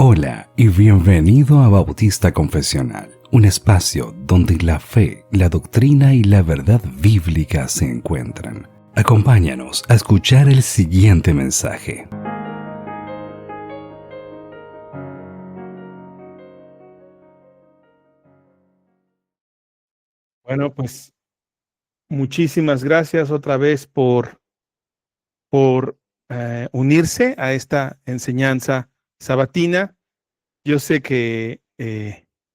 Hola y bienvenido a Bautista Confesional, un espacio donde la fe, la doctrina y la verdad bíblica se encuentran. Acompáñanos a escuchar el siguiente mensaje. Bueno, pues muchísimas gracias otra vez por unirse a esta enseñanza sabatina. Yo sé que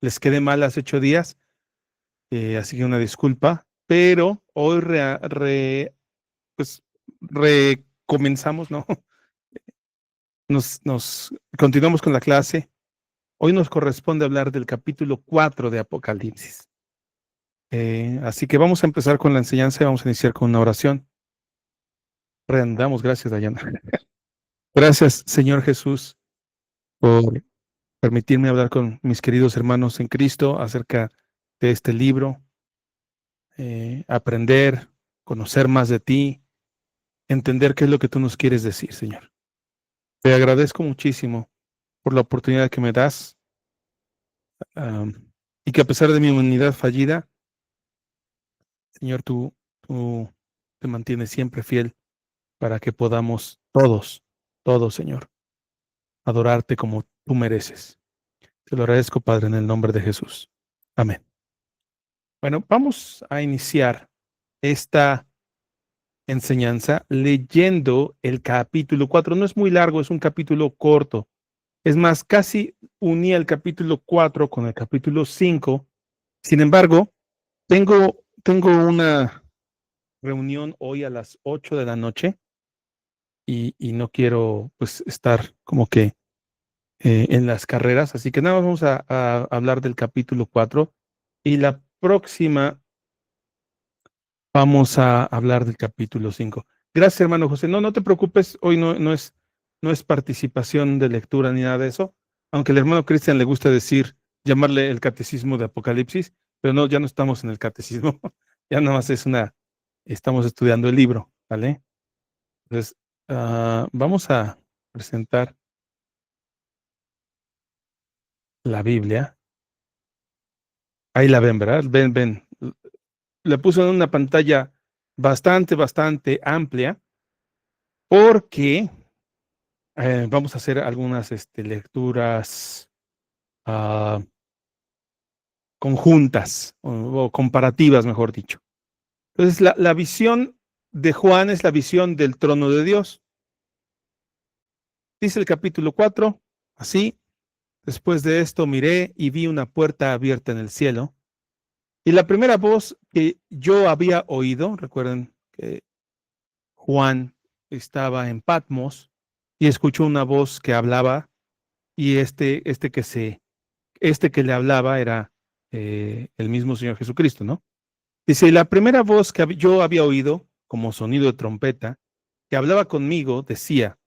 les quedé mal hace 8 días, así que una disculpa, pero hoy pues, recomenzamos, ¿no? Nos continuamos con la clase. Hoy nos corresponde hablar del capítulo 4 de Apocalipsis. Así que vamos a empezar con la enseñanza y vamos a iniciar con una oración. Rendamos gracias, Dayana. Gracias, Señor Jesús, por permitirme hablar con mis queridos hermanos en Cristo acerca de este libro, aprender, conocer más de ti, entender qué es lo que tú nos quieres decir, Señor. Te agradezco muchísimo por la oportunidad que me das y que a pesar de mi humanidad fallida, Señor, tú te mantienes siempre fiel para que podamos todos, Señor, adorarte como tú mereces. Te lo agradezco, Padre, en el nombre de Jesús. Amén. Bueno, vamos a iniciar esta enseñanza leyendo el capítulo 4. No es muy largo, es un capítulo corto. Es más, casi uní el capítulo 4 con el capítulo 5. Sin embargo, tengo una reunión hoy a las 8 de la noche y no quiero pues estar como que en las carreras. Así que nada más vamos a hablar del capítulo 4 y la próxima vamos a hablar del capítulo 5. Gracias, hermano José. No te preocupes, hoy no es participación de lectura ni nada de eso, aunque al hermano Cristian le gusta llamarle el catecismo de Apocalipsis, pero no, ya no estamos en el catecismo, ya nada más estamos estudiando el libro, ¿vale? Entonces, vamos a presentar la Biblia. Ahí la ven, ¿verdad? Ven. Le puse en una pantalla bastante amplia porque vamos a hacer algunas lecturas conjuntas o comparativas, mejor dicho. Entonces, la visión de Juan es la visión del trono de Dios. Dice el capítulo 4, así: después de esto miré y vi una puerta abierta en el cielo, y la primera voz que yo había oído, recuerden que Juan estaba en Patmos y escuchó una voz que hablaba, y este que le hablaba era el mismo Señor Jesucristo, ¿no? Dice, la primera voz que yo había oído, como sonido de trompeta, que hablaba conmigo, decía,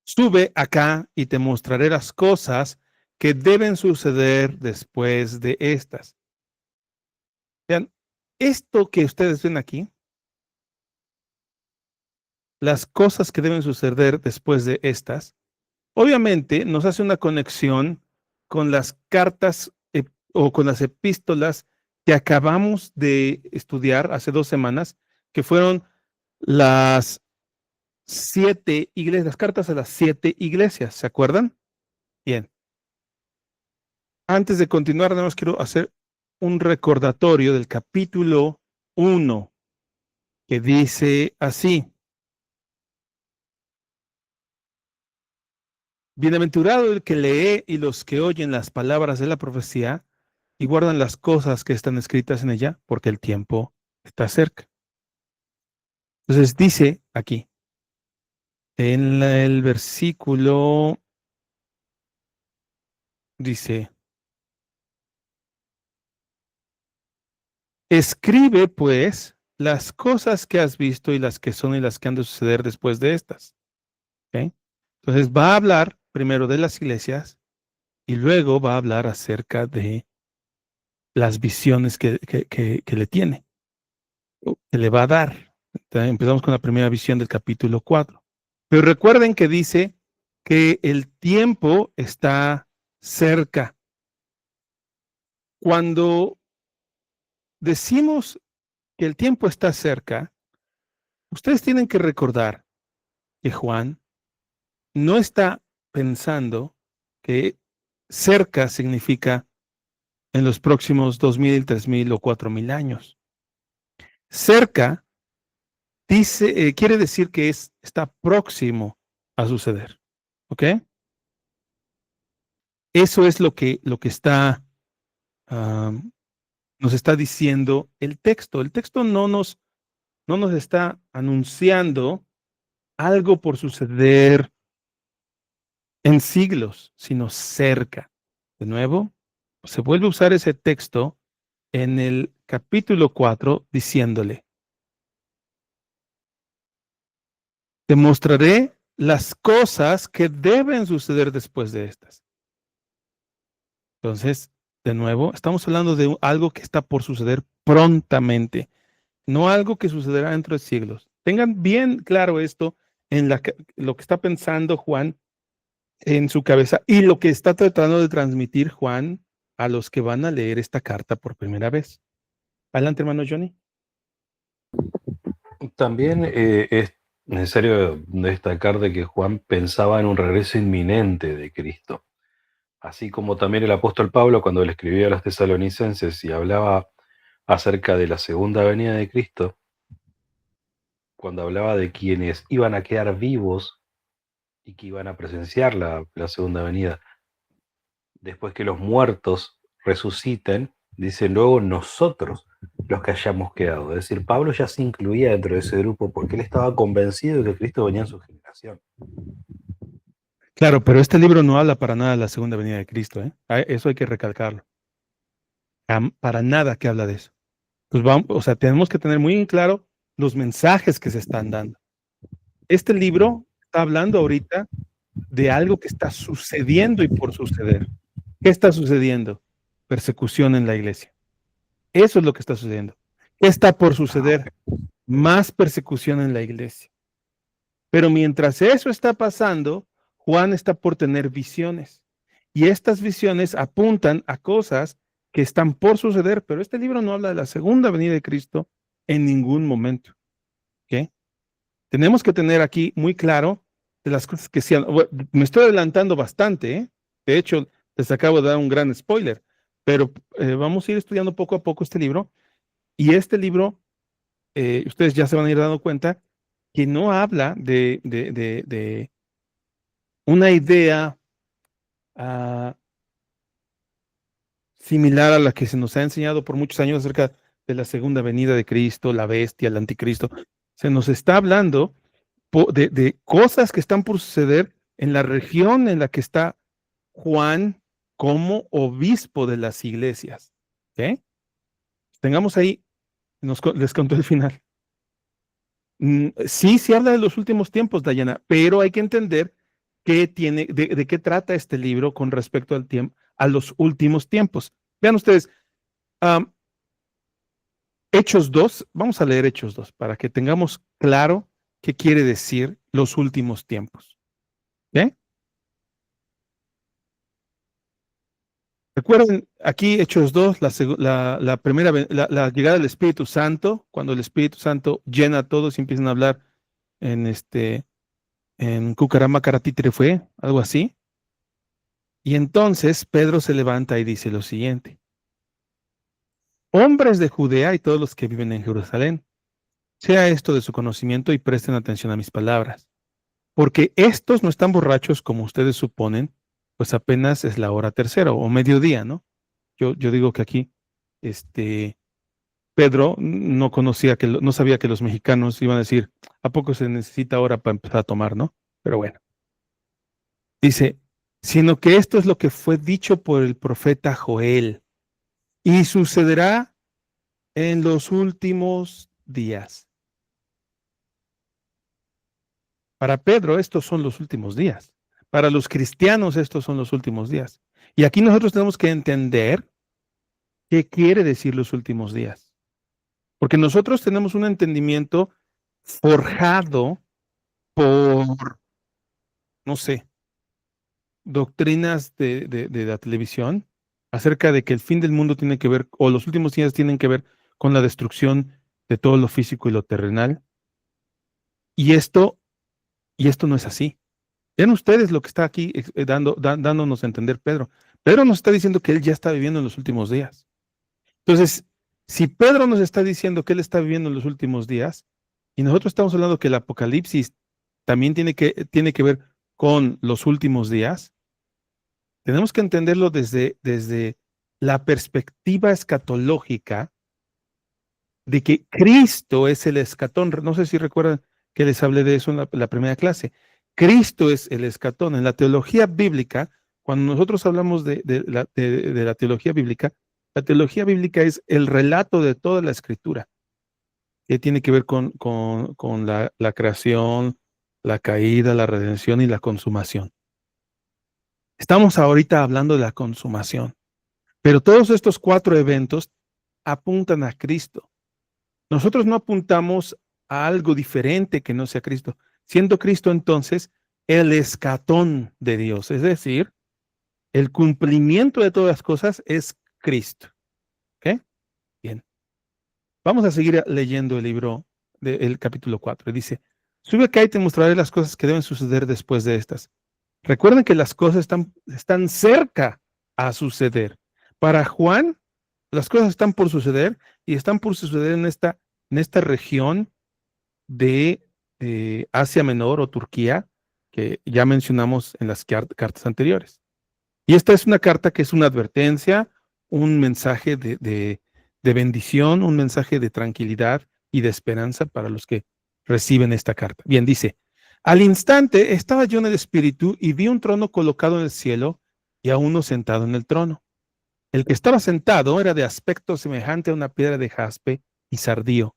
sube acá y te mostraré las cosas que deben suceder después de estas. Vean, esto que ustedes ven aquí, las cosas que deben suceder después de estas, obviamente nos hace una conexión con las cartas o con las epístolas que acabamos de estudiar hace 2 semanas, que fueron las 7 iglesias, las cartas a las 7 iglesias, ¿se acuerdan? Bien. Antes de continuar, nada más quiero hacer un recordatorio del capítulo 1, que dice así: bienaventurado el que lee y los que oyen las palabras de la profecía y guardan las cosas que están escritas en ella, porque el tiempo está cerca. Entonces dice aquí, en el versículo, dice, escribe pues las cosas que has visto y las que son y las que han de suceder después de estas. ¿Okay? Entonces va a hablar primero de las iglesias y luego va a hablar acerca de las visiones que le tiene, que le va a dar. Entonces, empezamos con la primera visión del capítulo 4. Pero recuerden que dice que el tiempo está cerca. Cuando decimos que el tiempo está cerca, ustedes tienen que recordar que Juan no está pensando que cerca significa en los próximos 2000, 3000 o 4000 años. Cerca quiere decir que está próximo a suceder. ¿Ok? Eso es lo que está, nos está diciendo el texto. El texto no nos está anunciando algo por suceder en siglos, sino cerca. De nuevo, se vuelve a usar ese texto en el capítulo 4 diciéndole, te mostraré las cosas que deben suceder después de estas. Entonces, de nuevo, estamos hablando de algo que está por suceder prontamente, no algo que sucederá dentro de siglos. Tengan bien claro esto en lo que está pensando Juan en su cabeza y lo que está tratando de transmitir Juan a los que van a leer esta carta por primera vez. Adelante, hermano Johnny. También es necesario destacar de que Juan pensaba en un regreso inminente de Cristo, así como también el apóstol Pablo cuando le escribía a los tesalonicenses y hablaba acerca de la segunda venida de Cristo, cuando hablaba de quienes iban a quedar vivos y que iban a presenciar la segunda venida, después que los muertos resuciten, dice luego nosotros los que hayamos quedado. Es decir, Pablo ya se incluía dentro de ese grupo porque él estaba convencido de que Cristo venía en su generación. Claro, pero este libro no habla para nada de la segunda venida de Cristo, ¿eh? Eso hay que recalcarlo. Para nada que habla de eso. Pues vamos, o sea, tenemos que tener muy en claro los mensajes que se están dando. Este libro está hablando ahorita de algo que está sucediendo y por suceder. ¿Qué está sucediendo? Persecución en la iglesia. Eso es lo que está sucediendo. ¿Qué está por suceder? Más persecución en la iglesia. Pero mientras eso está pasando, Juan está por tener visiones. Y estas visiones apuntan a cosas que están por suceder, pero este libro no habla de la segunda venida de Cristo en ningún momento. ¿Ok? Tenemos que tener aquí muy claro de las cosas que sean. Bueno, me estoy adelantando bastante, ¿eh? De hecho, les acabo de dar un gran spoiler, pero vamos a ir estudiando poco a poco este libro. Y este libro, ustedes ya se van a ir dando cuenta que no habla de una idea similar a la que se nos ha enseñado por muchos años acerca de la segunda venida de Cristo, la bestia, el anticristo. Se nos está hablando de cosas que están por suceder en la región en la que está Juan como obispo de las iglesias. ¿Ok? Tengamos ahí, les contó el final. Sí, se habla de los últimos tiempos, Dayana, pero hay que entender de qué trata este libro con respecto al tiempo, a los últimos tiempos. Vean ustedes, Hechos 2, vamos a leer Hechos 2 para que tengamos claro qué quiere decir los últimos tiempos. ¿Ok? Recuerden, aquí Hechos 2, la primera, la llegada del Espíritu Santo, cuando el Espíritu Santo llena a todos y empiezan a hablar en Cucaramacaratítire fue, algo así. Y entonces Pedro se levanta y dice lo siguiente: hombres de Judea y todos los que viven en Jerusalén, sea esto de su conocimiento y presten atención a mis palabras, porque estos no están borrachos como ustedes suponen, pues apenas es la hora tercera o mediodía, ¿no? Yo digo que aquí, Pedro no sabía que los mexicanos iban a decir, ¿a poco se necesita hora para empezar a tomar, no? Pero bueno, dice, sino que esto es lo que fue dicho por el profeta Joel, y sucederá en los últimos días. Para Pedro, estos son los últimos días. Para los cristianos, estos son los últimos días. Y aquí nosotros tenemos que entender qué quiere decir los últimos días. Porque nosotros tenemos un entendimiento forjado por, no sé, doctrinas de la televisión acerca de que el fin del mundo tiene que ver, o los últimos días tienen que ver con la destrucción de todo lo físico y lo terrenal. Y esto no es así. Vean ustedes lo que está aquí dándonos a entender Pedro. Pedro nos está diciendo que él ya está viviendo en los últimos días. Entonces, si Pedro nos está diciendo que él está viviendo en los últimos días, y nosotros estamos hablando que el Apocalipsis también tiene que ver con los últimos días, tenemos que entenderlo desde la perspectiva escatológica de que Cristo es el escatón. No sé si recuerdan que les hablé de eso en la primera clase. Cristo es el escatón. En la teología bíblica, cuando nosotros hablamos de la teología bíblica, la teología bíblica es el relato de toda la escritura, que tiene que ver con la creación, la caída, la redención y la consumación. Estamos ahorita hablando de la consumación, pero todos estos 4 eventos apuntan a Cristo. Nosotros no apuntamos a algo diferente que no sea Cristo, siendo Cristo entonces el escatón de Dios, es decir, el cumplimiento de todas las cosas es Cristo. ¿Ok? Bien. Vamos a seguir leyendo el libro del capítulo 4. Dice, sube acá y te mostraré las cosas que deben suceder después de estas. Recuerden que las cosas están cerca a suceder. Para Juan, las cosas están por suceder y están por suceder en esta región de Asia Menor o Turquía, que ya mencionamos en las cartas anteriores. Y esta es una carta que es una advertencia, un mensaje de bendición, un mensaje de tranquilidad y de esperanza para los que reciben esta carta. Bien, dice, al instante estaba yo en el espíritu y vi un trono colocado en el cielo y a uno sentado en el trono. El que estaba sentado era de aspecto semejante a una piedra de jaspe y sardío,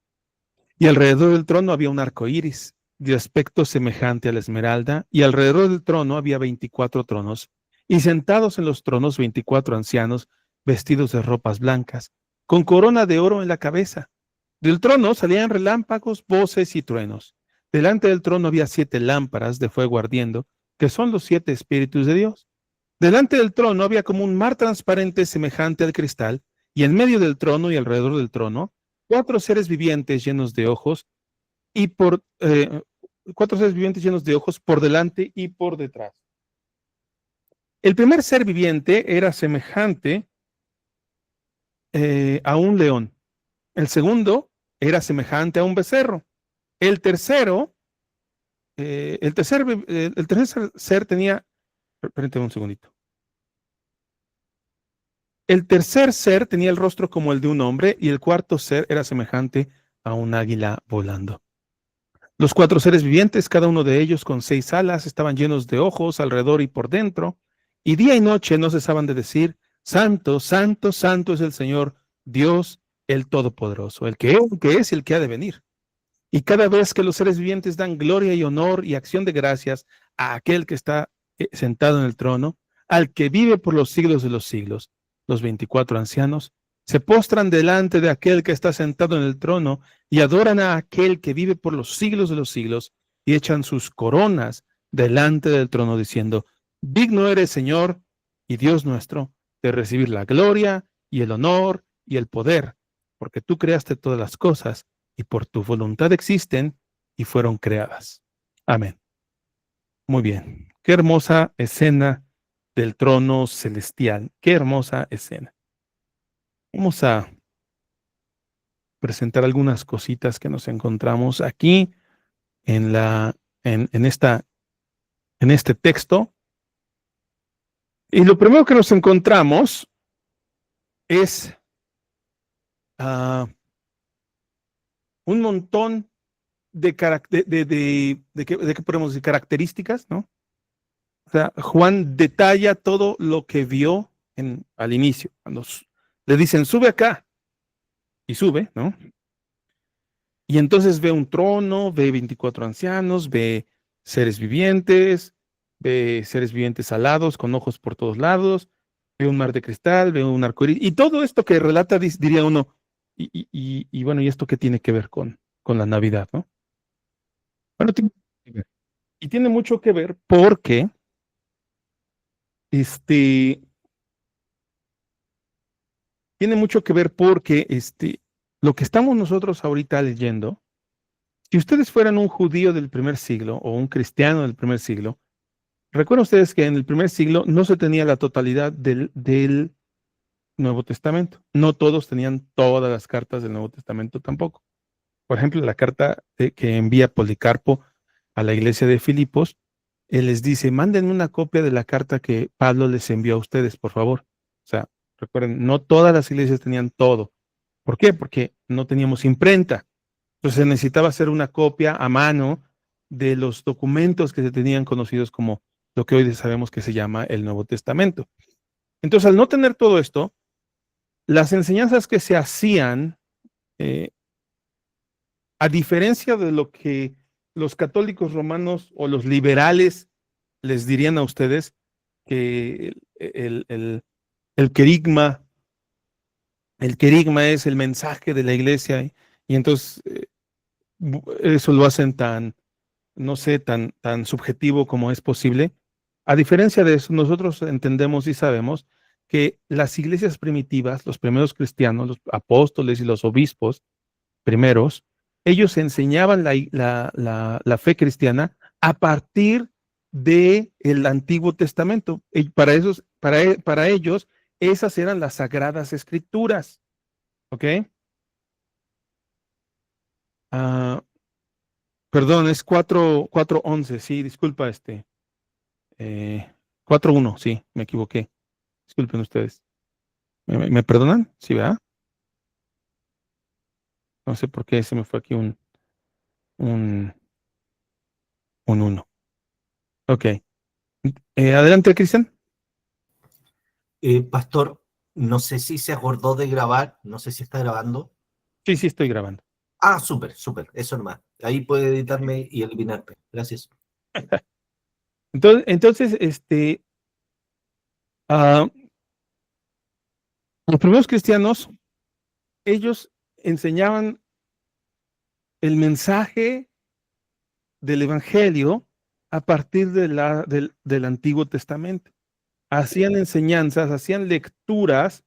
y alrededor del trono había un arco iris, de aspecto semejante a la esmeralda, y alrededor del trono había 24 tronos, y sentados en los tronos 24 ancianos, vestidos de ropas blancas, con corona de oro en la cabeza. Del trono salían relámpagos, voces y truenos. Delante del trono había 7 lámparas de fuego ardiendo, que son los 7 espíritus de Dios. Delante del trono había como un mar transparente semejante al cristal, y en medio del trono y alrededor del trono, 4 seres vivientes llenos de ojos, y 4 seres vivientes llenos de ojos por delante y por detrás. El primer ser viviente era semejante a un león. El segundo era semejante a un becerro. El tercer ser tenía, permíteme un segundito. El tercer ser tenía el rostro como el de un hombre y el cuarto ser era semejante a un águila volando. Los 4 seres vivientes, cada uno de ellos con 6 alas, estaban llenos de ojos alrededor y por dentro, y día y noche no cesaban de decir, Santo, Santo, Santo es el Señor, Dios el Todopoderoso, el que es y el que ha de venir. Y cada vez que los seres vivientes dan gloria y honor y acción de gracias a aquel que está sentado en el trono, al que vive por los siglos de los siglos, los 24 ancianos se postran delante de aquel que está sentado en el trono y adoran a aquel que vive por los siglos de los siglos y echan sus coronas delante del trono diciendo, digno eres, Señor y Dios nuestro, de recibir la gloria y el honor y el poder, porque tú creaste todas las cosas y por tu voluntad existen y fueron creadas. Amén. Muy bien. Qué hermosa escena del trono celestial. Qué hermosa escena. Vamos a presentar algunas cositas que nos encontramos aquí en este texto. Y lo primero que nos encontramos es un montón de ¿qué podemos decir? Características, ¿no? O sea, Juan detalla todo lo que vio al inicio, cuando le dicen, sube acá, y sube, ¿no? Y entonces ve un trono, ve 24 ancianos, ve seres vivientes alados, con ojos por todos lados, ve un mar de cristal, ve un arcoíris, y todo esto que relata, diría uno, y bueno, ¿y esto qué tiene que ver con la Navidad, no? Bueno, tiene mucho que ver porque tiene mucho que ver porque lo que estamos nosotros ahorita leyendo, si ustedes fueran un judío del primer siglo o un cristiano del primer siglo, recuerden ustedes que en el primer siglo no se tenía la totalidad del Nuevo Testamento. No todos tenían todas las cartas del Nuevo Testamento tampoco. Por ejemplo, la carta que envía Policarpo a la iglesia de Filipos, él les dice, mándenme una copia de la carta que Pablo les envió a ustedes, por favor. O sea, recuerden, no todas las iglesias tenían todo. ¿Por qué? Porque no teníamos imprenta. Entonces se necesitaba hacer una copia a mano de los documentos que se tenían conocidos como lo que hoy sabemos que se llama el Nuevo Testamento. Entonces, al no tener todo esto, las enseñanzas que se hacían, a diferencia de lo que los católicos romanos o los liberales les dirían a ustedes, que el querigma es el mensaje de la iglesia, y entonces eso lo hacen tan, no sé, tan subjetivo como es posible. A diferencia de eso, nosotros entendemos y sabemos que las iglesias primitivas, los primeros cristianos, los apóstoles y los obispos primeros, ellos enseñaban la fe cristiana a partir del Antiguo Testamento. Y para ellos, esas eran las sagradas escrituras. ¿Ok? Perdón, es 4:11, sí, disculpa, 4:1, sí, me equivoqué. Disculpen ustedes. ¿Me perdonan? Sí, ¿verdad? No sé por qué se me fue aquí un 1. Ok. Adelante, Cristian. Pastor, no sé si se acordó de grabar, no sé si está grabando. Sí, sí, estoy grabando. Ah, súper, eso nomás. Ahí puede editarme y eliminarme. Gracias. Entonces, los primeros cristianos, ellos enseñaban el mensaje del Evangelio a partir del Antiguo Testamento. Hacían enseñanzas, hacían lecturas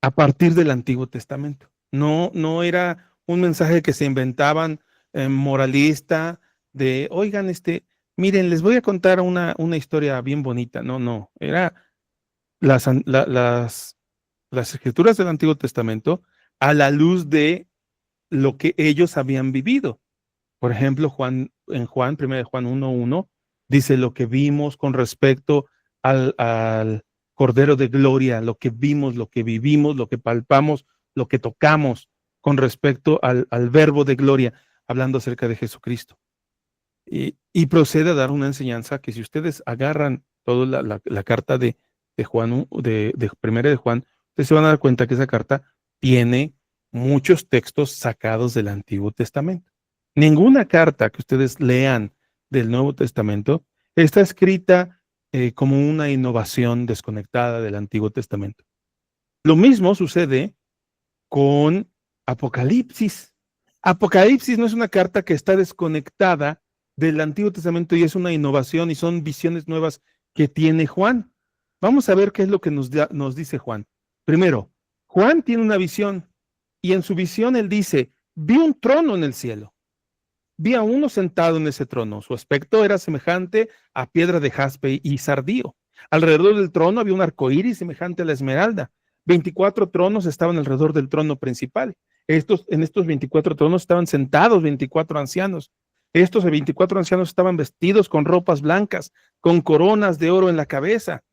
a partir del Antiguo Testamento. No era un mensaje que se inventaban moralista de, oigan, miren, les voy a contar una historia bien bonita. No, era las escrituras del Antiguo Testamento a la luz de lo que ellos habían vivido. Por ejemplo, en 1 Juan 1:1, dice lo que vimos con respecto al Cordero de Gloria, lo que vimos, lo que vivimos, lo que palpamos, lo que tocamos con respecto al Verbo de Gloria, hablando acerca de Jesucristo. Y procede a dar una enseñanza que si ustedes agarran toda la carta de Juan, de Primera de Juan, ustedes se van a dar cuenta que esa carta tiene muchos textos sacados del Antiguo Testamento. Ninguna carta que ustedes lean del Nuevo Testamento está escrita como una innovación desconectada del Antiguo Testamento. Lo mismo sucede con Apocalipsis. Apocalipsis no es una carta que está desconectada del Antiguo Testamento y es una innovación y son visiones nuevas que tiene Juan. Vamos a ver qué es lo que nos dice Juan. Primero, Juan tiene una visión y en su visión él dice, vi un trono en el cielo. Vi a uno sentado en ese trono. Su aspecto era semejante a piedra de jaspe y sardío. Alrededor del trono había un arco iris semejante a la esmeralda. 24 tronos estaban alrededor del trono principal. En estos 24 tronos estaban sentados 24 ancianos. Estos 24 ancianos estaban vestidos con ropas blancas, con coronas de oro en la cabeza.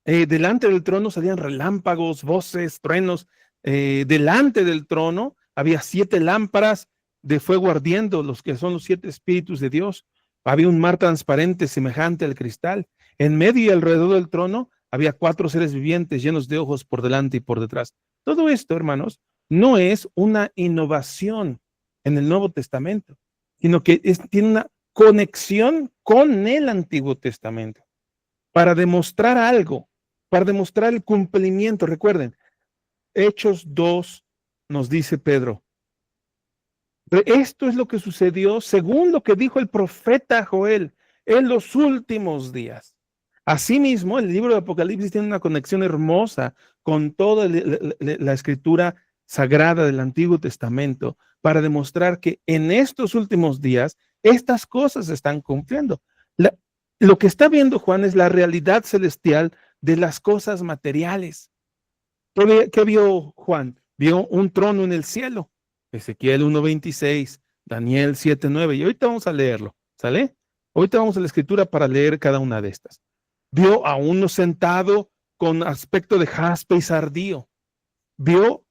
Delante del trono salían relámpagos, voces, truenos. Delante del trono había 7 lámparas de fuego ardiendo, los que son los 7 espíritus de Dios. Había un mar transparente semejante al cristal. En medio y alrededor del trono había 4 seres vivientes llenos de ojos por delante y por detrás. Todo esto, hermanos, no es una innovación en el Nuevo Testamento, sino que tiene una conexión con el Antiguo Testamento para demostrar algo, para demostrar el cumplimiento. Recuerden, Hechos 2 nos dice Pedro, esto es lo que sucedió según lo que dijo el profeta Joel. en los últimos días. Asimismo, el libro de Apocalipsis tiene una conexión hermosa con toda la escritura sagrada del Antiguo Testamento para demostrar que en estos últimos días estas cosas se están cumpliendo. Lo que está viendo Juan es la realidad celestial de las cosas materiales. ¿Qué vio Juan? Vio un trono en el cielo. Ezequiel 1:26, Daniel 7:9. Y ahorita vamos a leerlo, ¿sale? Ahorita vamos a la escritura para leer cada una de estas. Vio a uno sentado con aspecto de jaspe y sardío. Vio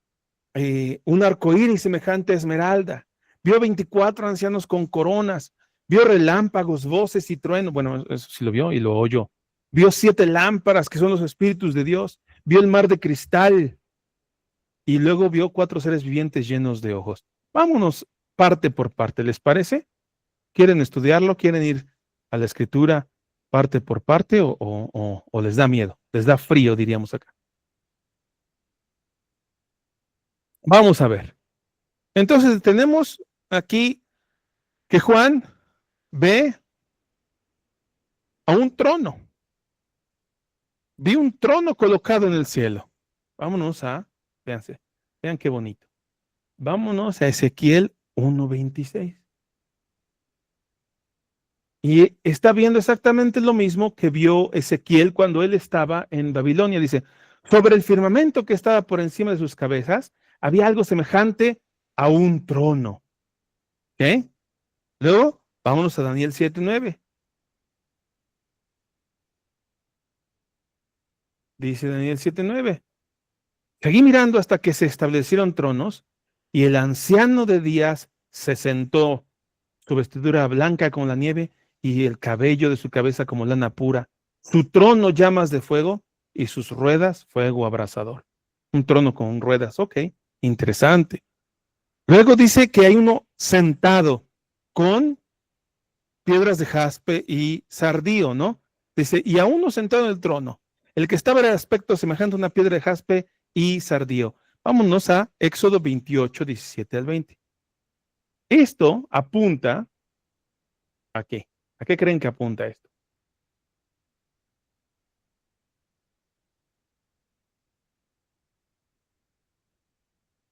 un arcoíris semejante a esmeralda. Vio 24 ancianos con coronas. Vio relámpagos, voces y truenos. Bueno, eso sí lo vio y lo oyó. Vio 7 lámparas que son los espíritus de Dios. Vio el mar de cristal. Y luego vio 4 seres vivientes llenos de ojos. Vámonos parte por parte, ¿les parece? ¿Quieren estudiarlo? ¿Quieren ir a la escritura parte por parte o les da miedo? Les da frío, diríamos acá. Vamos a ver. Entonces tenemos aquí que Juan ve a un trono. Vi un trono colocado en el cielo. Vámonos véanse, vean qué bonito. Vámonos a Ezequiel 1:26. Y está viendo exactamente lo mismo que vio Ezequiel cuando él estaba en Babilonia. Dice, sobre el firmamento que estaba por encima de sus cabezas, había algo semejante a un trono. ¿Ok? Luego, vámonos a Daniel 7:9. Dice Daniel 7:9. Seguí mirando hasta que se establecieron tronos y el anciano de días se sentó, su vestidura blanca como la nieve y el cabello de su cabeza como lana pura. Su trono llamas de fuego y sus ruedas fuego abrasador. Un trono con ruedas, ok, interesante. Luego dice que hay uno sentado con piedras de jaspe y sardío, ¿no? Dice, y a uno sentado en el trono. El que estaba era de aspecto semejante a una piedra de jaspe y sardío. Vámonos a Éxodo 28, 17 al 20. Esto apunta ¿a qué? ¿A qué creen que apunta esto?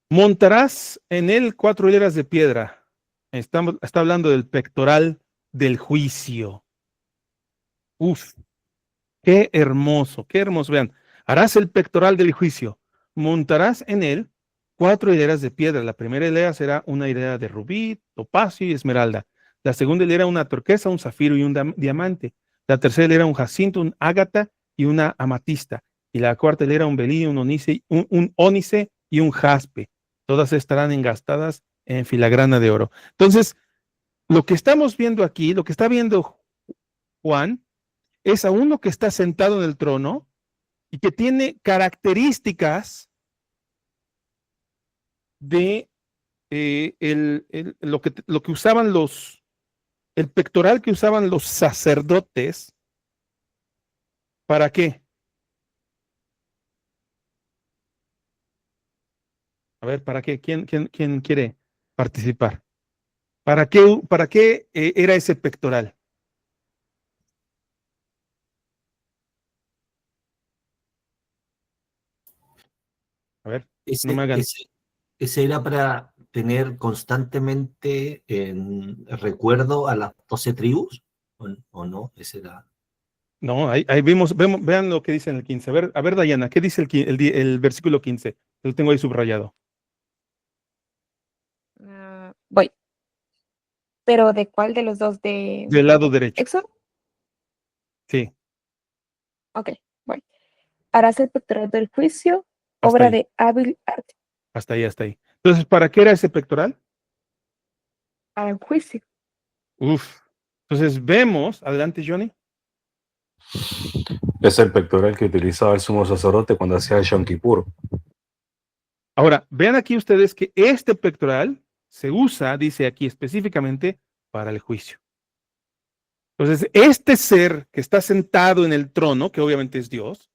Montarás en él 4 hileras de piedra. Está hablando del pectoral del juicio. Uf, qué hermoso, qué hermoso. Vean, harás el pectoral del juicio. Montarás en él 4 hileras de piedra. La primera hilera será una hilera de rubí, topacio y esmeralda. La segunda hilera una turquesa, un zafiro y un diamante. La tercera hilera un jacinto, un ágata y una amatista. Y la cuarta hilera un belilio, un ónice y un jaspe. Todas estarán engastadas en filigrana de oro. Entonces, lo que estamos viendo aquí, lo que está viendo Juan, es a uno que está sentado en el trono y que tiene características de lo que usaban el pectoral que usaban los sacerdotes. ¿Para qué? A ver, ¿para qué? ¿Quién quiere participar? ¿Para qué era ese pectoral? A ver, no me hagan. Ese era para tener constantemente en recuerdo a las 12 tribus, ¿o no? Ese era... No, ahí vean lo que dice en el 15. A ver, Dayana, ¿qué dice el versículo 15? Lo tengo ahí subrayado. Voy. ¿Pero de cuál de los dos? Del lado derecho. ¿Éxodo? Sí. Ok, voy. Harás el pectoral del juicio, Hasta obra ahí. de hábil arte. Hasta ahí. Entonces, ¿para qué era ese pectoral? Para el juicio. Uf. Entonces, vemos, adelante, Johnny. Es el pectoral que utilizaba el sumo sacerdote cuando hacía el Yom Kippur. Ahora, vean aquí ustedes que este pectoral se usa, dice aquí específicamente, para el juicio. Entonces, este ser que está sentado en el trono, que obviamente es Dios,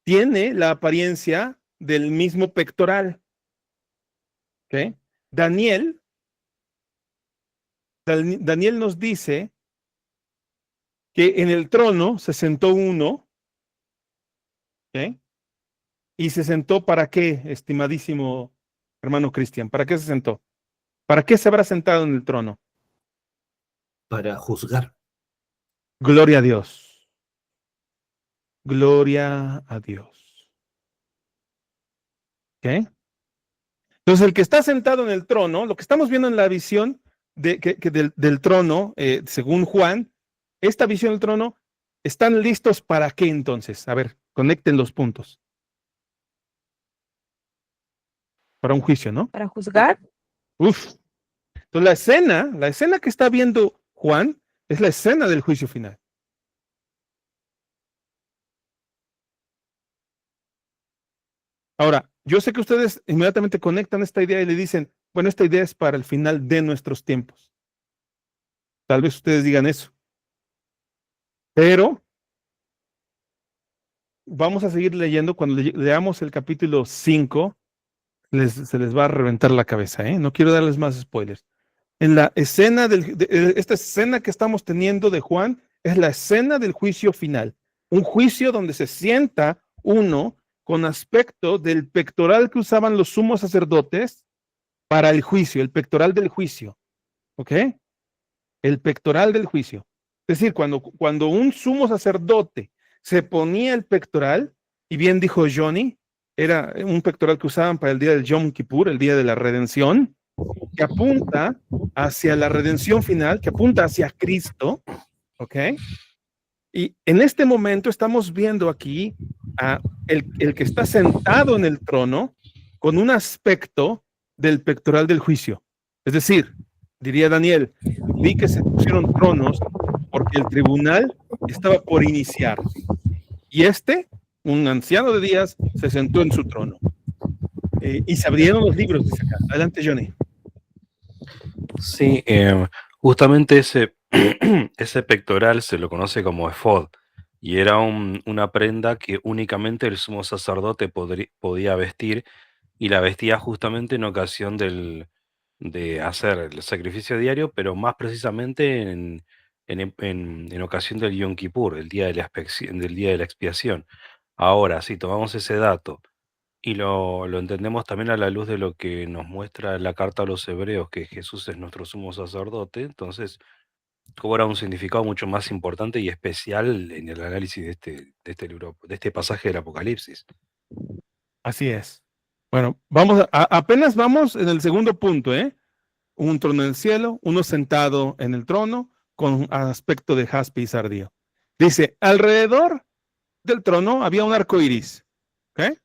tiene la apariencia del mismo pectoral. ¿Ok? Daniel nos dice que en el trono se sentó uno, ¿ok? ¿Y se sentó para qué, estimadísimo hermano Cristian? ¿Para qué se sentó? ¿Para qué se habrá sentado en el trono? Para juzgar. Gloria a Dios. Gloria a Dios. ¿Ok? Entonces, el que está sentado en el trono, lo que estamos viendo en la visión del trono, según Juan, esta visión del trono, ¿están listos para qué entonces? A ver, conecten los puntos. Para un juicio, ¿no? Para juzgar. Uf. Entonces, la escena que está viendo Juan es la escena del juicio final. Ahora, yo sé que ustedes inmediatamente conectan esta idea y le dicen, bueno, esta idea es para el final de nuestros tiempos. Tal vez ustedes digan eso. Pero vamos a seguir leyendo. Cuando leamos el capítulo 5, se les va a reventar la cabeza, ¿eh? No quiero darles más spoilers. En la escena esta escena que estamos teniendo de Juan es la escena del juicio final. Un juicio donde se sienta uno con aspecto del pectoral que usaban los sumos sacerdotes para el juicio, el pectoral del juicio. ¿Ok? El pectoral del juicio. Es decir, cuando un sumo sacerdote se ponía el pectoral, y bien dijo Johnny, era un pectoral que usaban para el día del Yom Kippur, el día de la redención, que apunta hacia la redención final, que apunta hacia Cristo, ¿ok? Y en este momento estamos viendo aquí a el que está sentado en el trono con un aspecto del pectoral del juicio. Es decir, diría Daniel, vi que se pusieron tronos porque el tribunal estaba por iniciar. Y un anciano de días, se sentó en su trono. Y se abrieron los libros, dice acá. Adelante, Johnny. Sí, justamente ese pectoral se lo conoce como efod y era una prenda que únicamente el sumo sacerdote podía vestir y la vestía justamente en ocasión de hacer el sacrificio diario, pero más precisamente en ocasión del Yom Kippur, el día de del día de la expiación. Ahora, si tomamos ese dato y lo entendemos también a la luz de lo que nos muestra la carta a los hebreos, que Jesús es nuestro sumo sacerdote, entonces cobra un significado mucho más importante y especial en el análisis de este libro, de este pasaje del Apocalipsis. Así es. Bueno, apenas vamos en el segundo punto, ¿eh? Un trono en el cielo, uno sentado en el trono con aspecto de jaspe y sardío. Dice, alrededor del trono había un arco iris. ¿Ok?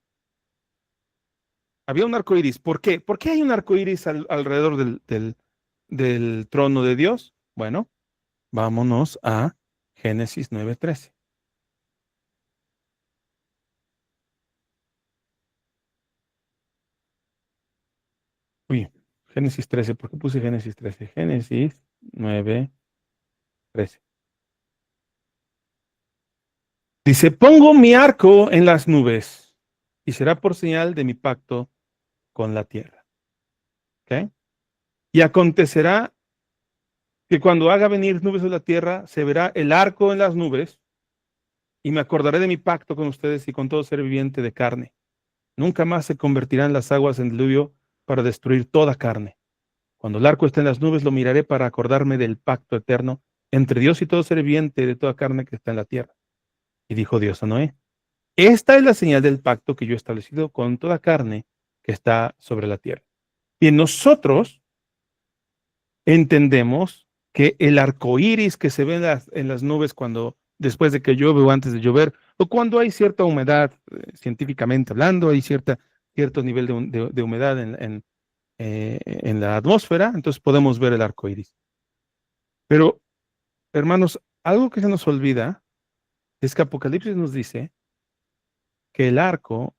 Había un arco iris. ¿Por qué? ¿Por qué hay un arco iris alrededor del trono de Dios? Bueno, vámonos a Génesis 9:13. Uy, Génesis 13, ¿por qué puse Génesis 13? Génesis 9:13. Dice, pongo mi arco en las nubes y será por señal de mi pacto con la tierra. ¿Ok? Y acontecerá que cuando haga venir nubes de la tierra, se verá el arco en las nubes y me acordaré de mi pacto con ustedes y con todo ser viviente de carne. Nunca más se convertirán las aguas en diluvio para destruir toda carne. Cuando el arco esté en las nubes, lo miraré para acordarme del pacto eterno entre Dios y todo ser viviente de toda carne que está en la tierra. Y dijo Dios a Noé, esta es la señal del pacto que yo he establecido con toda carne que está sobre la tierra. Bien, nosotros entendemos que el arco iris que se ve en las nubes después de que llueve o antes de llover, o cuando hay cierta humedad, científicamente hablando, hay cierto nivel de humedad en la atmósfera, entonces podemos ver el arco iris. Pero, hermanos, algo que se nos olvida es que Apocalipsis nos dice que el arco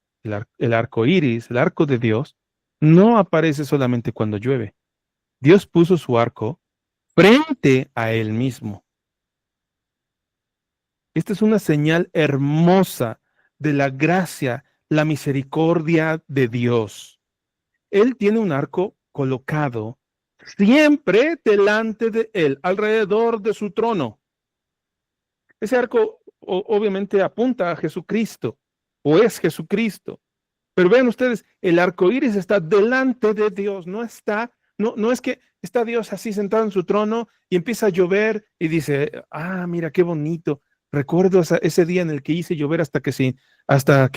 iris, el arco de Dios, no aparece solamente cuando llueve. Dios puso su arco frente a él mismo. Esta es una señal hermosa de la gracia, la misericordia de Dios. Él tiene un arco colocado siempre delante de él, alrededor de su trono. ese arco obviamente apunta a Jesucristo, o es Jesucristo. Pero vean ustedes, el arco iris está delante de Dios, no es que está Dios así sentado en su trono y empieza a llover y dice, mira qué bonito. Recuerdo ese día en el que hice llover hasta que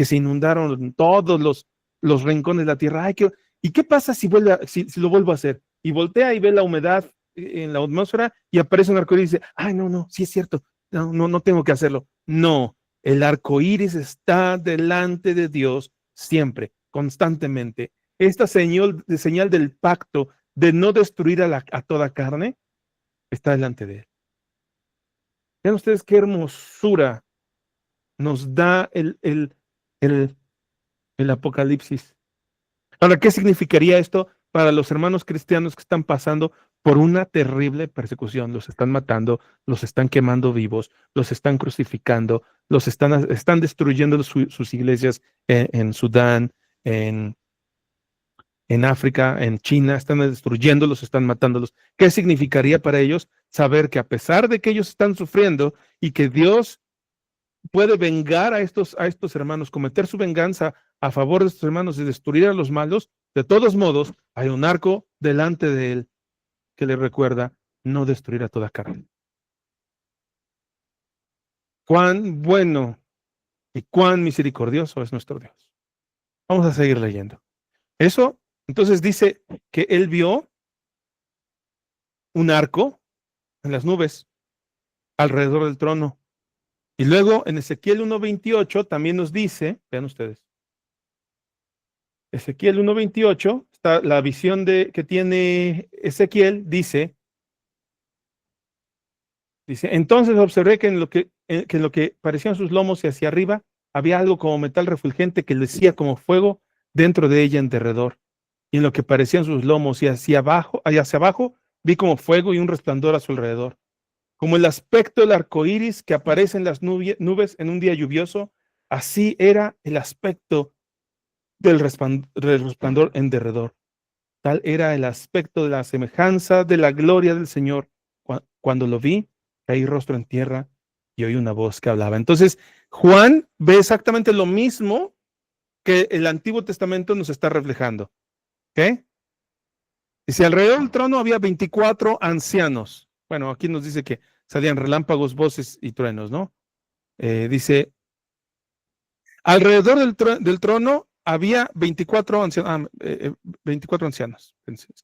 se inundaron todos los rincones de la tierra. ¿Y qué pasa si lo vuelvo a hacer? Y voltea y ve la humedad en la atmósfera y aparece un arco iris y dice, no, sí es cierto, no tengo que hacerlo. No, el arco iris está delante de Dios siempre, constantemente. Esta señal del pacto de no destruir a toda carne está delante de él. Vean ustedes qué hermosura nos da el Apocalipsis. Ahora, ¿qué significaría esto para los hermanos cristianos que están pasando por una terrible persecución? Los están matando, los están quemando vivos, los están crucificando, están destruyendo sus iglesias en Sudán, en África, en China, están destruyéndolos, están matándolos. ¿Qué significaría para ellos saber que a pesar de que ellos están sufriendo y que Dios puede vengar a estos hermanos, cometer su venganza a favor de estos hermanos y destruir a los malos, de todos modos, hay un arco delante de él que le recuerda no destruir a toda carne? Cuán bueno y cuán misericordioso es nuestro Dios. Vamos a seguir leyendo. Eso, entonces dice que él vio un arco en las nubes alrededor del trono. Y luego en Ezequiel 1:28 también nos dice, vean ustedes, Ezequiel 1:28, está la visión que tiene Ezequiel, dice, entonces observé que en lo que parecían sus lomos y hacia arriba había algo como metal refulgente que lucía como fuego dentro de ella en derredor. Y en lo que parecían sus lomos y hacia abajo vi como fuego y un resplandor a su alrededor. Como el aspecto del arco iris que aparece en las nubes en un día lluvioso, así era el aspecto del resplandor en derredor. Tal era el aspecto de la semejanza de la gloria del Señor. Cuando lo vi, caí rostro en tierra y oí una voz que hablaba. Entonces, Juan ve exactamente lo mismo que el Antiguo Testamento nos está reflejando. ¿Ok? Dice, alrededor del trono había 24 ancianos. Bueno, aquí nos dice que salían relámpagos, voces y truenos, ¿no? Dice, alrededor del trono había 24 ancianos. 24 ancianos.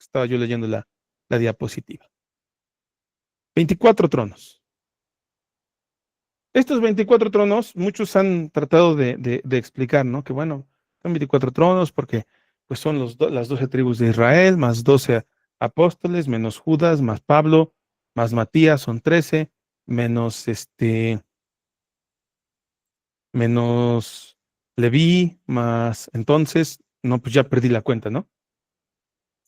Estaba yo leyendo la diapositiva. 24 tronos. Estos 24 tronos, muchos han tratado de explicar, ¿no? Que bueno, son 24 tronos porque pues son las 12 tribus de Israel, más 12 apóstoles, menos Judas, más Pablo, más Matías, son 13, menos Leví, más, entonces, no, pues ya perdí la cuenta, ¿no?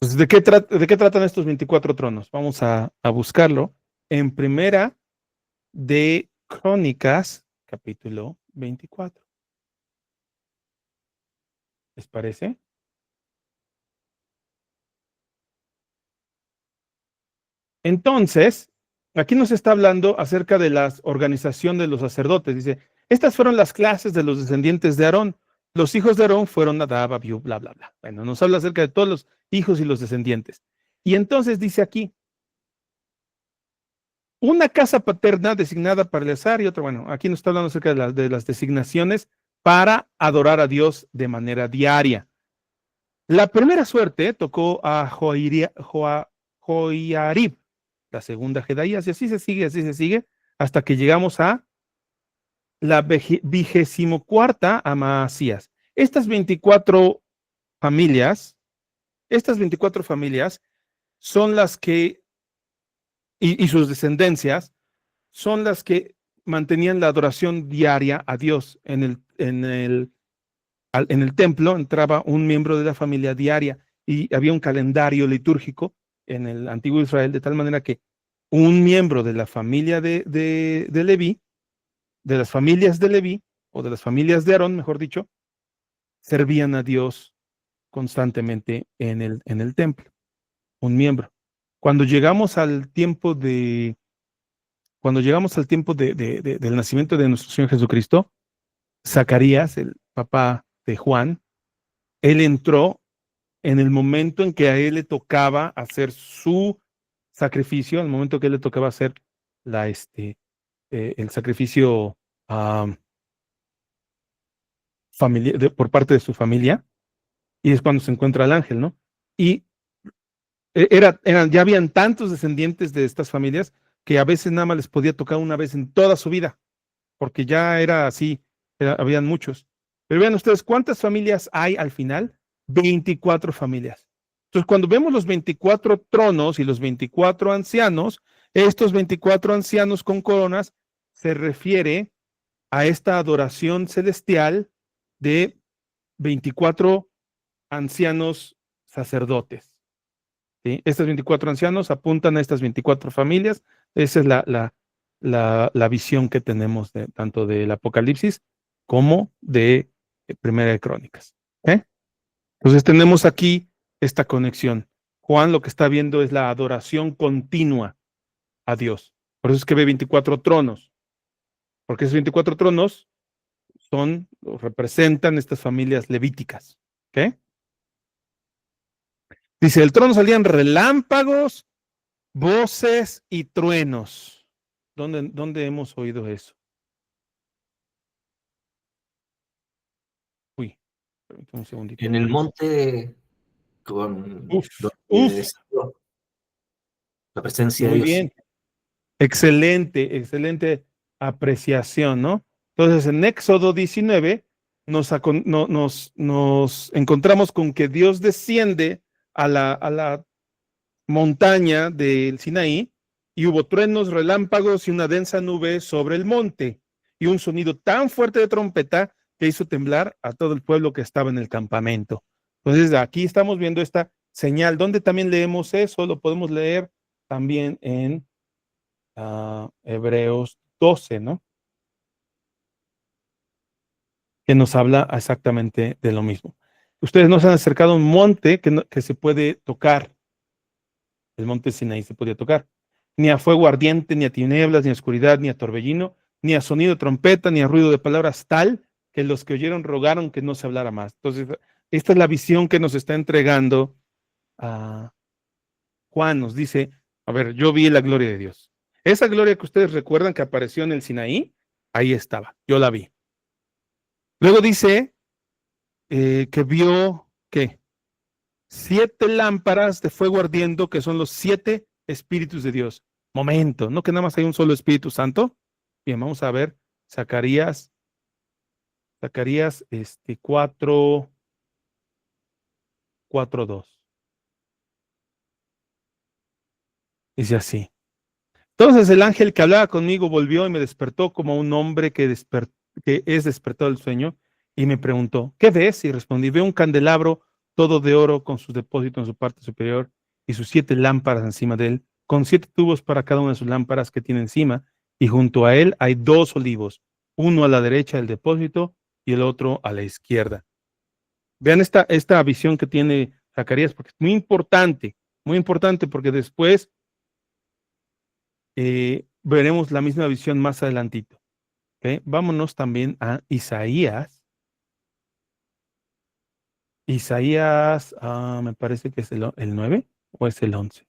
Entonces, ¿de qué tratan estos 24 tronos? Vamos a buscarlo en Primera de Crónicas, capítulo 24. ¿Les parece? Entonces, aquí nos está hablando acerca de la organización de los sacerdotes. Dice, estas fueron las clases de los descendientes de Aarón. Los hijos de Aarón fueron Nadab, Abiú, bla, bla, bla. Bueno, nos habla acerca de todos los hijos y los descendientes. Y entonces dice aquí, una casa paterna designada para Eleazar y otra, bueno, aquí nos está hablando acerca de las designaciones para adorar a Dios de manera diaria. La primera suerte tocó a Joiarib, la segunda Jedaías, y así se sigue, hasta que llegamos a la 24ª Amasías. Estas 24 familias son las que, y sus descendencias, son las que mantenían la adoración diaria a Dios. En el templo entraba un miembro de la familia diaria y había un calendario litúrgico en el antiguo Israel, de tal manera que un miembro de la familia de Leví, de las familias de Leví, o de las familias de Aarón, mejor dicho, servían a Dios constantemente en el templo, un miembro. Cuando llegamos al tiempo de cuando llegamos al tiempo del nacimiento de nuestro Señor Jesucristo, Zacarías, el papá de Juan, él entró en el momento en que a él le tocaba hacer su sacrificio, en el momento que él le tocaba hacer el sacrificio por parte de su familia, y es cuando se encuentra el ángel, ¿no? Y ya habían tantos descendientes de estas familias que a veces nada más les podía tocar una vez en toda su vida, porque ya era así, habían muchos. Pero vean ustedes, ¿cuántas familias hay al final? 24 familias. Entonces, cuando vemos los 24 tronos y los 24 ancianos, estos 24 ancianos con coronas se refiere a esta adoración celestial de 24 ancianos sacerdotes. ¿Sí? Estos 24 ancianos apuntan a estas 24 familias. Esa es la visión que tenemos tanto del Apocalipsis como de Primera de Crónicas. Entonces tenemos aquí esta conexión. Juan lo que está viendo es la adoración continua a Dios. Por eso es que ve 24 tronos, porque esos 24 tronos representan estas familias levíticas. Dice, del trono salían relámpagos, voces y truenos. ¿Dónde hemos oído eso? Uy, un segundito. En el monte la presencia de Dios. Muy bien. Excelente apreciación, ¿no? Entonces, en Éxodo 19 nos encontramos con que Dios desciende a la montaña del Sinaí y hubo truenos, relámpagos y una densa nube sobre el monte y un sonido tan fuerte de trompeta que hizo temblar a todo el pueblo que estaba en el campamento. Entonces, aquí estamos viendo esta señal. ¿Dónde también leemos eso? Lo podemos leer también en Hebreos 12, ¿no? Que nos habla exactamente de lo mismo. Ustedes nos han acercado a un monte que se puede tocar. El monte Sinaí se podía tocar. Ni a fuego ardiente, ni a tinieblas, ni a oscuridad, ni a torbellino, ni a sonido de trompeta, ni a ruido de palabras, tal que los que oyeron rogaron que no se hablara más. Entonces, esta es la visión que nos está entregando Juan. Nos dice, a ver, yo vi la gloria de Dios. Esa gloria que ustedes recuerdan que apareció en el Sinaí, ahí estaba, yo la vi. Luego dice que vio, ¿qué? 7 lámparas de fuego ardiendo, que son los 7 espíritus de Dios. Momento, ¿no que nada más hay un solo Espíritu Santo? Bien, vamos a ver Zacarías 4:2. Dice así. Entonces el ángel que hablaba conmigo volvió y me despertó como un hombre que es despertado del sueño y me preguntó, ¿qué ves? Y respondí, veo un candelabro todo de oro con sus depósitos en su parte superior y sus 7 lámparas encima de él, con 7 tubos para cada una de sus lámparas que tiene encima, y junto a él hay 2 olivos, uno a la derecha del depósito y el otro a la izquierda. Vean esta visión que tiene Zacarías, porque es muy importante porque después veremos la misma visión más adelantito. Vámonos también a Isaías. Isaías, me parece que es el 9 o es el 11.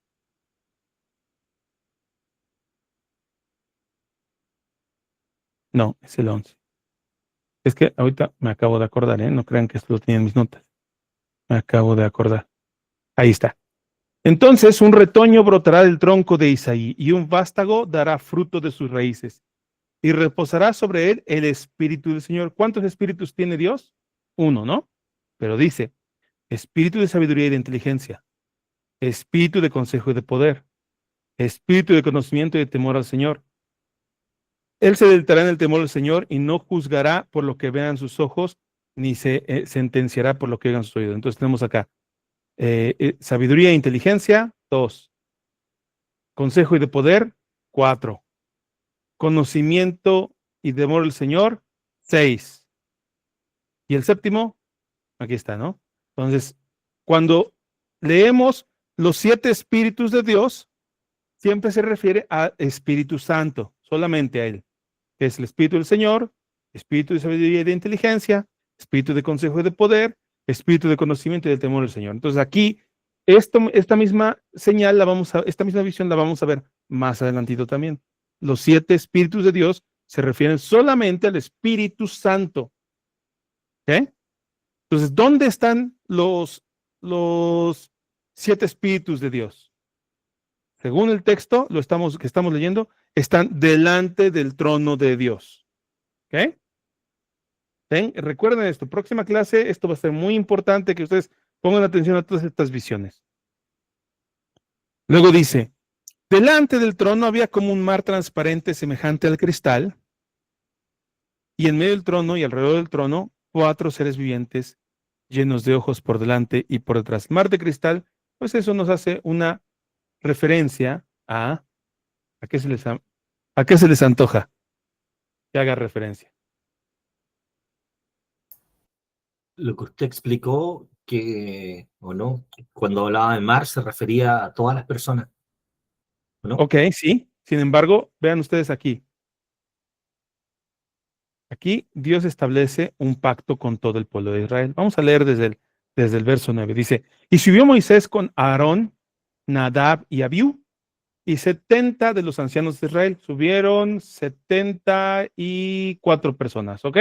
No, es el 11. Es que ahorita me acabo de acordar, no crean que esto lo tenía en mis notas. Me acabo de acordar. Ahí está. Entonces un retoño brotará del tronco de Isaí y un vástago dará fruto de sus raíces y reposará sobre él el espíritu del Señor. ¿Cuántos espíritus tiene Dios? Uno, ¿no? Pero dice, espíritu de sabiduría y de inteligencia, espíritu de consejo y de poder, espíritu de conocimiento y de temor al Señor. Él se deleitará en el temor del Señor y no juzgará por lo que vean sus ojos, ni se sentenciará por lo que oigan sus oídos. Entonces tenemos acá sabiduría e inteligencia, 2. Consejo y de poder, 4. Conocimiento y temor del Señor, 6. Y el séptimo, aquí está, ¿no? Entonces, cuando leemos los 7 espíritus de Dios, siempre se refiere a Espíritu Santo. solamente a Él, que es el Espíritu del Señor, Espíritu de sabiduría y de inteligencia, Espíritu de consejo y de poder, Espíritu de conocimiento y de temor del Señor. Entonces aquí, esta misma señal, esta misma visión la vamos a ver más adelantito también. Los 7 Espíritus de Dios se refieren solamente al Espíritu Santo. ¿Ok? Entonces, ¿dónde están los 7 Espíritus de Dios? Según el texto que estamos leyendo, están delante del trono de Dios. ¿Ok? Recuerden esto, próxima clase, esto va a ser muy importante que ustedes pongan atención a todas estas visiones. Luego dice, delante del trono había como un mar transparente semejante al cristal, y en medio del trono y alrededor del trono, 4 seres vivientes llenos de ojos por delante y por detrás. Mar de cristal, pues eso nos hace una referencia ¿a qué se les antoja que haga referencia? Lo que usted explicó, que, o no, cuando hablaba de mar se refería a todas las personas, ¿o no? Ok, sí. Sin embargo, vean ustedes aquí. Aquí Dios establece un pacto con todo el pueblo de Israel. Vamos a leer desde el verso 9. Dice, y subió Moisés con Aarón, Nadab y Abiú, y 70 de los ancianos de Israel. Subieron 74 personas, ¿ok?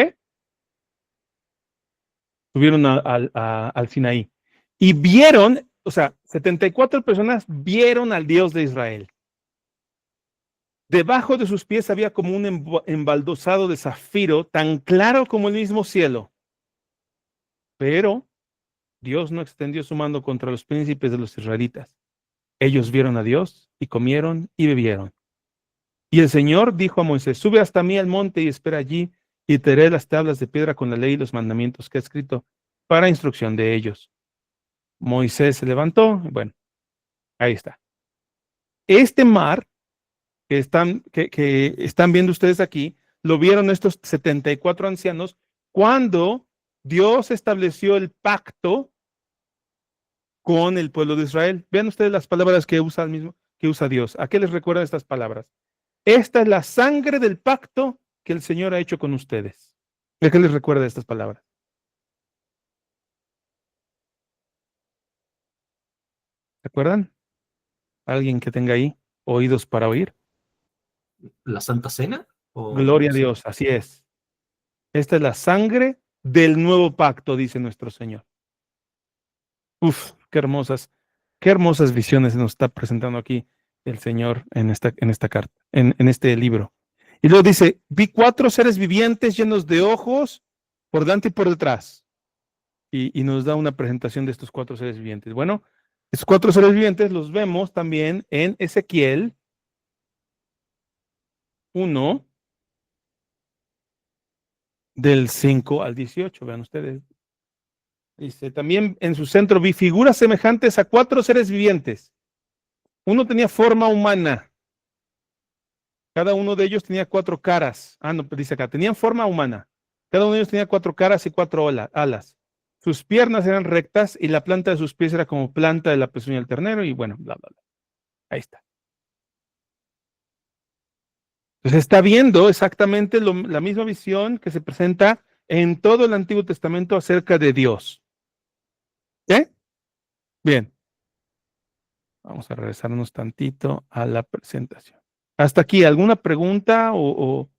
Subieron al Sinaí. Y vieron, o sea, 74 personas vieron al Dios de Israel. Debajo de sus pies había como un embaldosado de zafiro, tan claro como el mismo cielo. Pero Dios no extendió su mano contra los príncipes de los israelitas. Ellos vieron a Dios y comieron y bebieron. Y el Señor dijo a Moisés, sube hasta mí al monte y espera allí, y te daré las tablas de piedra con la ley y los mandamientos que he escrito para instrucción de ellos. Moisés se levantó, bueno, ahí está. Este mar que están viendo ustedes aquí, lo vieron estos 74 ancianos cuando Dios estableció el pacto con el pueblo de Israel. Vean ustedes las palabras que usa Dios. ¿A qué les recuerdan estas palabras? Esta es la sangre del pacto que el Señor ha hecho con ustedes. ¿A qué les recuerda estas palabras? ¿Se acuerdan? ¿Alguien que tenga ahí oídos para oír? ¿La Santa Cena? Gloria a Dios, así es. Esta es la sangre del nuevo pacto, dice nuestro Señor. Uf, qué hermosas visiones nos está presentando aquí el Señor en esta carta, en este libro. Y luego dice, vi 4 seres vivientes llenos de ojos por delante y por detrás. Y nos da una presentación de estos 4 seres vivientes. Bueno, estos 4 seres vivientes los vemos también en Ezequiel 1, del 5 al 18. Vean ustedes. Dice, también en su centro vi figuras semejantes a 4 seres vivientes. Uno tenía forma humana. Cada uno de ellos tenía 4 caras. No, dice acá, tenían forma humana. Cada uno de ellos tenía 4 caras y 4 alas. Sus piernas eran rectas y la planta de sus pies era como planta de la pezuña del ternero y bueno, bla, bla, bla. Ahí está. Entonces está viendo exactamente la misma visión que se presenta en todo el Antiguo Testamento acerca de Dios. ¿Qué? Bien. Vamos a regresarnos tantito a la presentación. Hasta aquí, ¿alguna pregunta o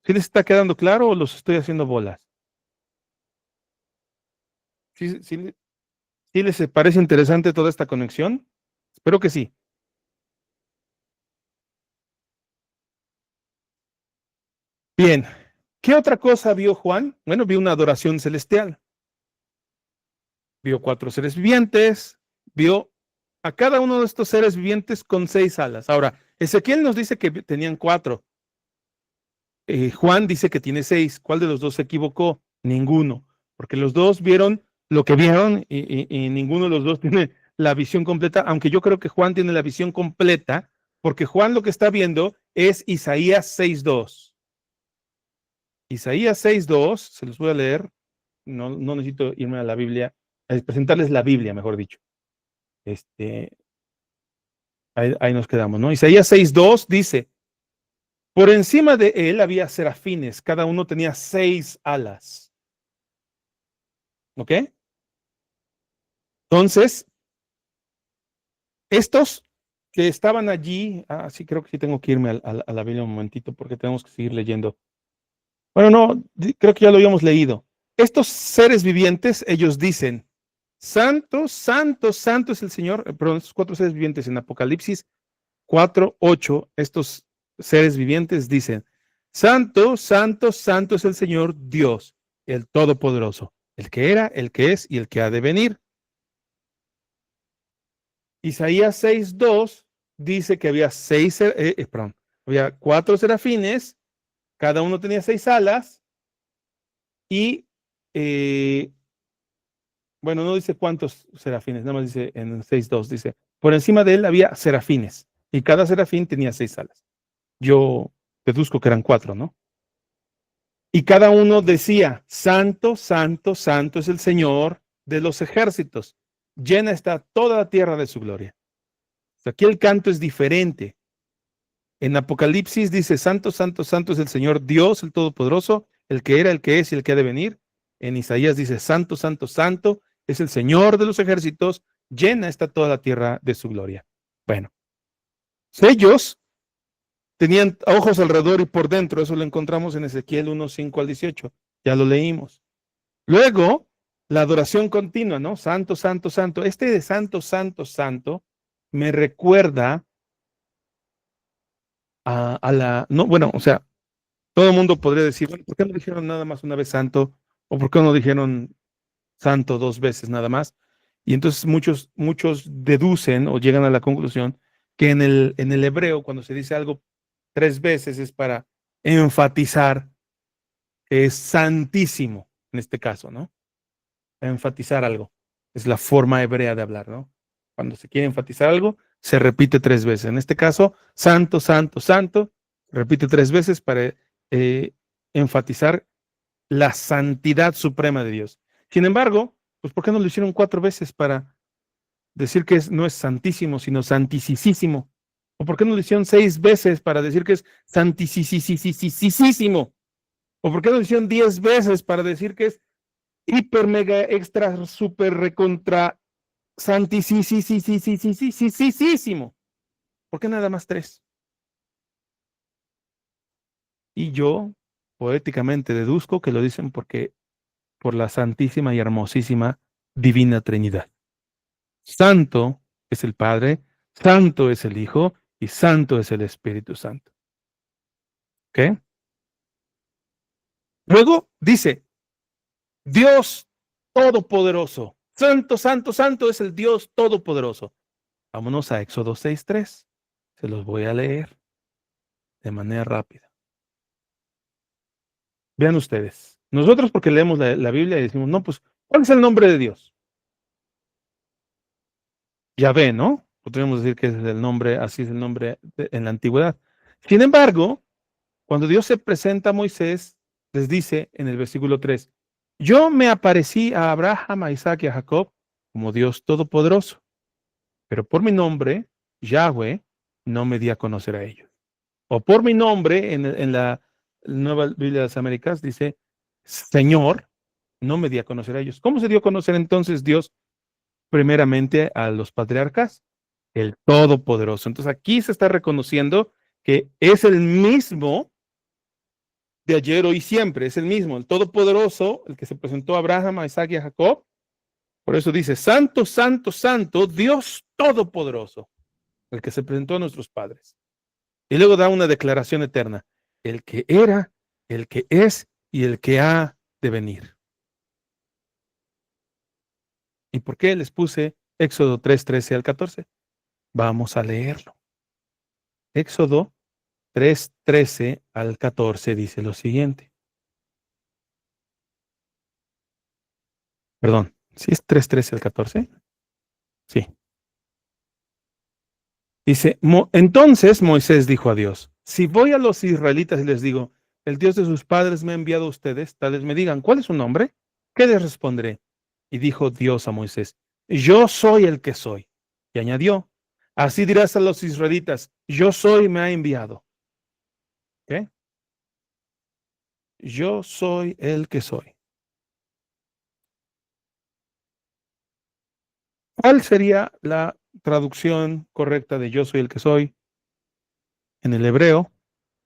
¿sí les está quedando claro o los estoy haciendo bolas? ¿Sí les parece interesante toda esta conexión? Espero que sí. Bien, ¿qué otra cosa vio Juan? Bueno, vio una adoración celestial. Vio 4 seres vivientes, vio a cada uno de estos seres vivientes con 6 alas. Ahora, Ezequiel nos dice que tenían 4. Juan dice que tiene 6. ¿Cuál de los dos se equivocó? Ninguno, porque los dos vieron lo que vieron y ninguno de los dos tiene la visión completa, aunque yo creo que Juan tiene la visión completa, porque Juan lo que está viendo es Isaías 6:2. Isaías 6:2, se los voy a leer, no necesito irme a la Biblia, a presentarles la Biblia, mejor dicho. Ahí nos quedamos, ¿no? Isaías 6:2 dice, Por encima de él había serafines, cada uno tenía 6 alas. ¿Ok? Entonces, estos que estaban allí, sí, creo que sí tengo que irme a la Biblia un momentito porque tenemos que seguir leyendo. Bueno, no, creo que ya lo habíamos leído. Estos seres vivientes, ellos dicen, santo, santo, santo es el Señor, perdón, estos 4 seres vivientes en Apocalipsis 4:8, estos seres vivientes dicen, santo, santo, santo es el Señor Dios, el Todopoderoso, el que era, el que es y el que ha de venir. Isaías 6:2 dice que había había 4 serafines, cada uno tenía 6 alas y bueno, no dice cuántos serafines, nada más dice en 6:2, dice, por encima de él había serafines y cada serafín tenía 6 alas. Yo deduzco que eran 4, ¿no? Y cada uno decía, santo, santo, santo es el Señor de los ejércitos, llena está toda la tierra de su gloria. O sea, aquí el canto es diferente. En Apocalipsis dice, santo, santo, santo es el Señor Dios, el Todopoderoso, el que era, el que es y el que ha de venir. En Isaías dice, santo, santo, santo es el Señor de los ejércitos, llena está toda la tierra de su gloria. Bueno, ellos tenían ojos alrededor y por dentro, eso lo encontramos en Ezequiel 1:5-18, ya lo leímos. Luego, la adoración continua, ¿no? Santo, santo, santo. Este de santo, santo, santo me recuerda no, bueno, o sea, todo el mundo podría decir, bueno, ¿por qué no dijeron nada más una vez santo? ¿O por qué no dijeron santo 2 veces nada más? Y entonces muchos deducen o llegan a la conclusión que en el hebreo, cuando se dice algo 3 veces, es para enfatizar que es santísimo, en este caso, ¿no? Enfatizar algo. Es la forma hebrea de hablar, ¿no? Cuando se quiere enfatizar algo, se repite 3 veces. En este caso, santo, santo, santo, repite 3 veces para enfatizar la santidad suprema de Dios. Sin embargo, pues ¿por qué no lo hicieron 4 veces para decir que no es santísimo, sino santisísimo? ¿O por qué no lo hicieron 6 veces para decir que es santisísimo? ¿O por qué no lo hicieron 10 veces para decir que es hiper, mega, extra, super, recontra, santisísimo? ¿Por qué nada más 3? Y yo poéticamente deduzco que lo dicen porque por la santísima y hermosísima divina Trinidad. Santo es el Padre, santo es el Hijo y santo es el Espíritu Santo. ¿Ok? Luego dice, Dios Todopoderoso. Santo, santo, santo es el Dios Todopoderoso. Vámonos a Éxodo 6:3. Se los voy a leer de manera rápida. Vean ustedes. Nosotros porque leemos la Biblia y decimos, no, pues, ¿cuál es el nombre de Dios? Yahvé, ¿no? Podríamos decir que es el nombre, así es el nombre en la antigüedad. Sin embargo, cuando Dios se presenta a Moisés, les dice en el versículo 3, yo me aparecí a Abraham, a Isaac y a Jacob como Dios Todopoderoso, pero por mi nombre, Yahweh, no me di a conocer a ellos. O por mi nombre, en la Nueva Biblia de las Américas, dice, Señor, no me di a conocer a ellos. ¿Cómo se dio a conocer entonces Dios primeramente a los patriarcas? El Todopoderoso. Entonces aquí se está reconociendo que es el mismo de ayer, hoy y siempre, es el mismo, el Todopoderoso, el que se presentó a Abraham, a Isaac y a Jacob. Por eso dice, santo, santo, santo, Dios Todopoderoso, el que se presentó a nuestros padres. Y luego da una declaración eterna, el que era, el que es y el que ha de venir. ¿Y por qué les puse Éxodo 3:13-14? Vamos a leerlo. Éxodo 3:13-14 dice lo siguiente. Perdón, ¿sí es 3:13-14? Sí. Dice, entonces Moisés dijo a Dios, si voy a los israelitas y les digo, el Dios de sus padres me ha enviado a ustedes, tales me digan, ¿cuál es su nombre? ¿Qué les responderé? Y dijo Dios a Moisés, yo soy el que soy. Y añadió, así dirás a los israelitas, yo soy, me ha enviado. ¿Ok? Yo soy el que soy. ¿Cuál sería la traducción correcta de yo soy el que soy? En el hebreo,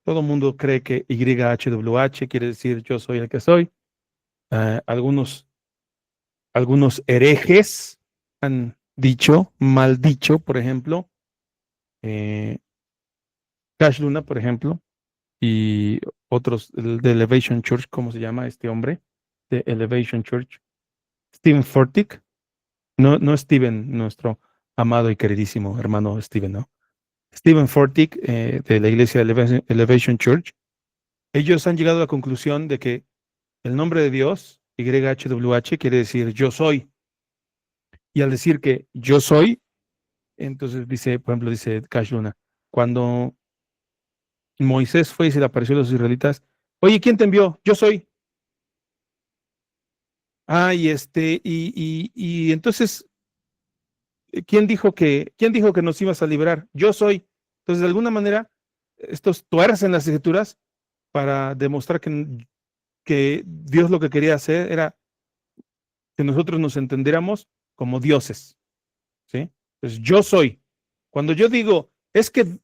todo el mundo cree que YHWH quiere decir yo soy el que soy. Algunos herejes han dicho, mal dicho, por ejemplo, Cash Luna, por ejemplo, y otros de Elevation Church, ¿cómo se llama este hombre? De Elevation Church, Stephen Furtick, no Steven, nuestro amado y queridísimo hermano Steven, ¿no? Stephen Furtick, de la iglesia de Elevation Church, ellos han llegado a la conclusión de que el nombre de Dios, YHWH, quiere decir yo soy. Y al decir que yo soy, entonces dice, por ejemplo, dice Cash Luna, cuando Moisés fue y se le apareció a los israelitas, oye, ¿quién te envió? Yo soy. Y entonces, ¿quién dijo que nos ibas a librar? Yo soy. Entonces, de alguna manera, estos tuercen las escrituras para demostrar que Dios lo que quería hacer era que nosotros nos entendiéramos como dioses. ¿Sí? Entonces, yo soy. Cuando yo digo, es que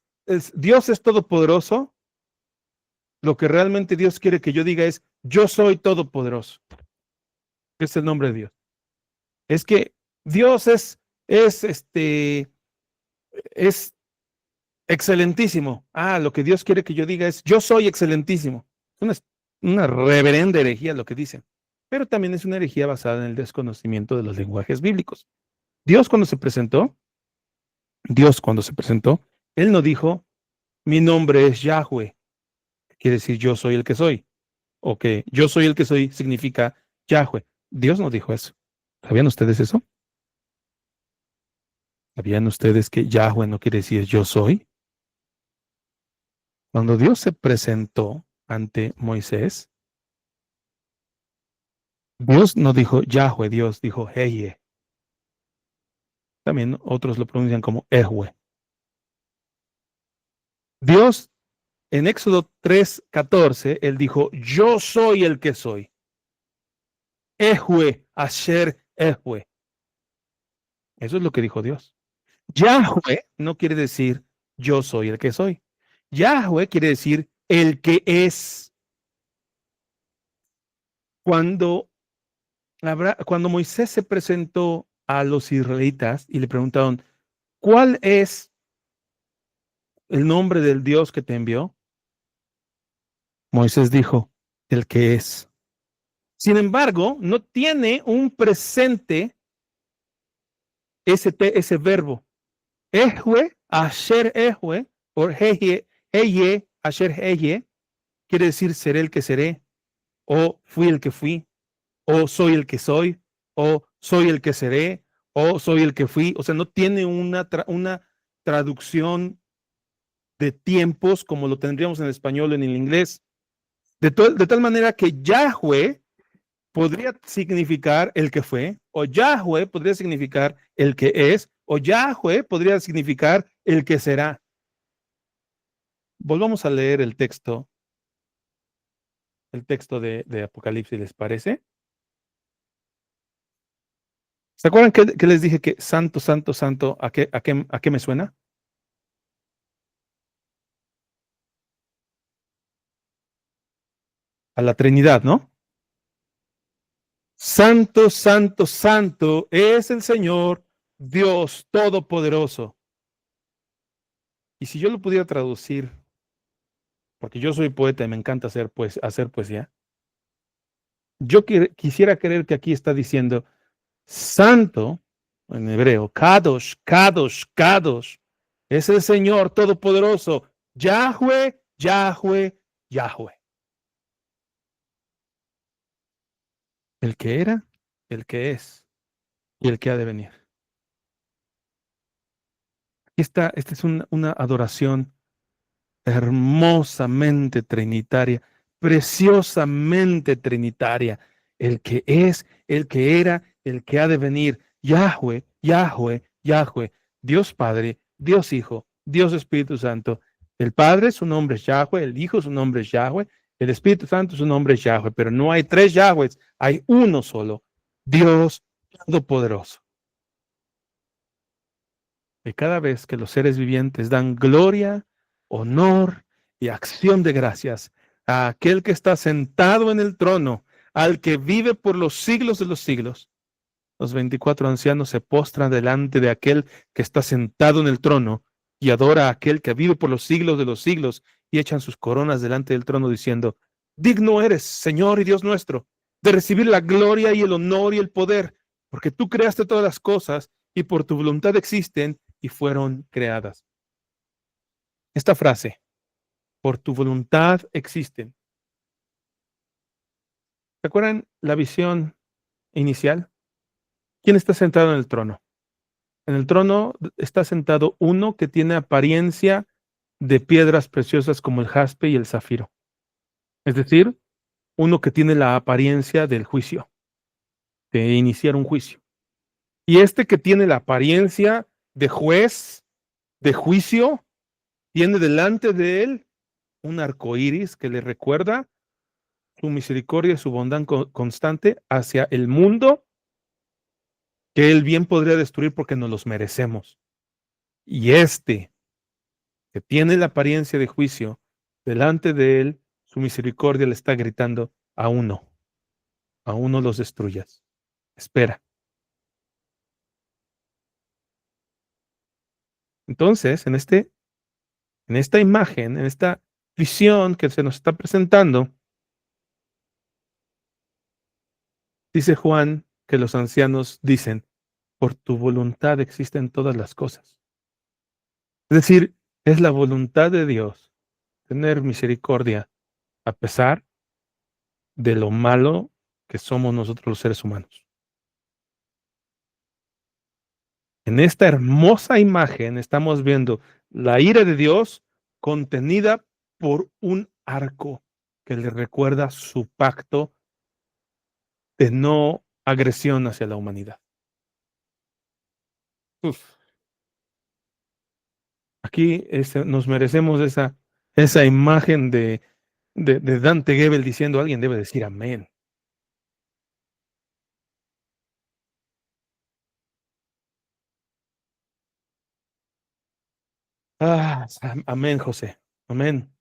Dios es todopoderoso, lo que realmente Dios quiere que yo diga es, yo soy todopoderoso. Es el nombre de Dios. Es que Dios es excelentísimo. Lo que Dios quiere que yo diga es, yo soy excelentísimo. Es una reverenda herejía lo que dicen, pero también es una herejía basada en el desconocimiento de los lenguajes bíblicos. Dios cuando se presentó, Él no dijo, mi nombre es Yahweh, quiere decir yo soy el que soy, o que yo soy el que soy significa Yahweh. Dios no dijo eso. ¿Sabían ustedes eso? ¿Sabían ustedes que Yahweh no quiere decir yo soy? Cuando Dios se presentó ante Moisés, Dios no dijo Yahweh, Dios dijo Heye. También otros lo pronuncian como Ehue. Dios, en Éxodo 3:14, Él dijo, yo soy el que soy. Ehue, Asher Ehue. Eso es lo que dijo Dios. Yahweh no quiere decir yo soy el que soy. Yahweh quiere decir el que es. Cuando Moisés se presentó a los israelitas y le preguntaron, ¿cuál es el nombre del Dios que te envió? Moisés dijo, el que es. Sin embargo, no tiene un presente ese verbo. Ehue, Asher Ehue, o Heye, Asher Heye, quiere decir seré el que seré, o fui el que fui, o soy el que soy, o soy el que seré, o soy el que fui. O sea, no tiene una traducción de tiempos como lo tendríamos en el español o en el inglés. De tal manera que Yahweh podría significar el que fue, o Yahweh podría significar el que es, o Yahweh podría significar el que será. Volvamos a leer el texto de Apocalipsis, ¿les parece? ¿Se acuerdan que les dije que santo, santo, santo, ¿a qué me suena? A la Trinidad, ¿no? Santo, santo, santo es el Señor Dios Todopoderoso. Y si yo lo pudiera traducir, porque yo soy poeta y me encanta hacer poesía, yo quisiera creer que aquí está diciendo santo, en hebreo, Kadosh, Kadosh, Kadosh, es el Señor Todopoderoso, Yahweh, Yahweh, Yahweh. El que era, el que es y el que ha de venir. Esta es una adoración hermosamente trinitaria, preciosamente trinitaria. El que es, el que era, el que ha de venir. Yahweh, Yahweh, Yahweh. Dios Padre, Dios Hijo, Dios Espíritu Santo. El Padre, su nombre es Yahweh, el Hijo, su nombre es Yahweh, el Espíritu Santo, su nombre es Yahweh, pero no hay tres Yahwehs, hay uno solo, Dios Todopoderoso. Y cada vez que los seres vivientes dan gloria, honor y acción de gracias a aquel que está sentado en el trono, al que vive por los siglos de los siglos, los 24 ancianos se postran delante de aquel que está sentado en el trono y adora a aquel que vive por los siglos de los siglos y echan sus coronas delante del trono diciendo, digno eres, Señor y Dios nuestro, de recibir la gloria y el honor y el poder, porque tú creaste todas las cosas y por tu voluntad existen y fueron creadas. Esta frase, por tu voluntad existen. ¿Se acuerdan la visión inicial? ¿Quién está sentado en el trono? En el trono está sentado uno que tiene apariencia de piedras preciosas como el jaspe y el zafiro. Es decir, uno que tiene la apariencia del juicio, de iniciar un juicio. Y este que tiene la apariencia de juez, de juicio, tiene delante de él un arco iris que le recuerda su misericordia y su bondad constante hacia el mundo que él bien podría destruir porque nos los merecemos. Y este que tiene la apariencia de juicio, delante de él, su misericordia le está gritando, aún no los destruyas. Espera. Entonces, en esta imagen, en esta visión que se nos está presentando, dice Juan que los ancianos dicen, por tu voluntad existen todas las cosas. Es decir, es la voluntad de Dios tener misericordia a pesar de lo malo que somos nosotros los seres humanos. En esta hermosa imagen estamos viendo la ira de Dios contenida por un arco que le recuerda su pacto de no agresión hacia la humanidad. Uf. Aquí nos merecemos esa imagen de Dante Gebel diciendo, alguien debe decir amén. Amén, José. Amén.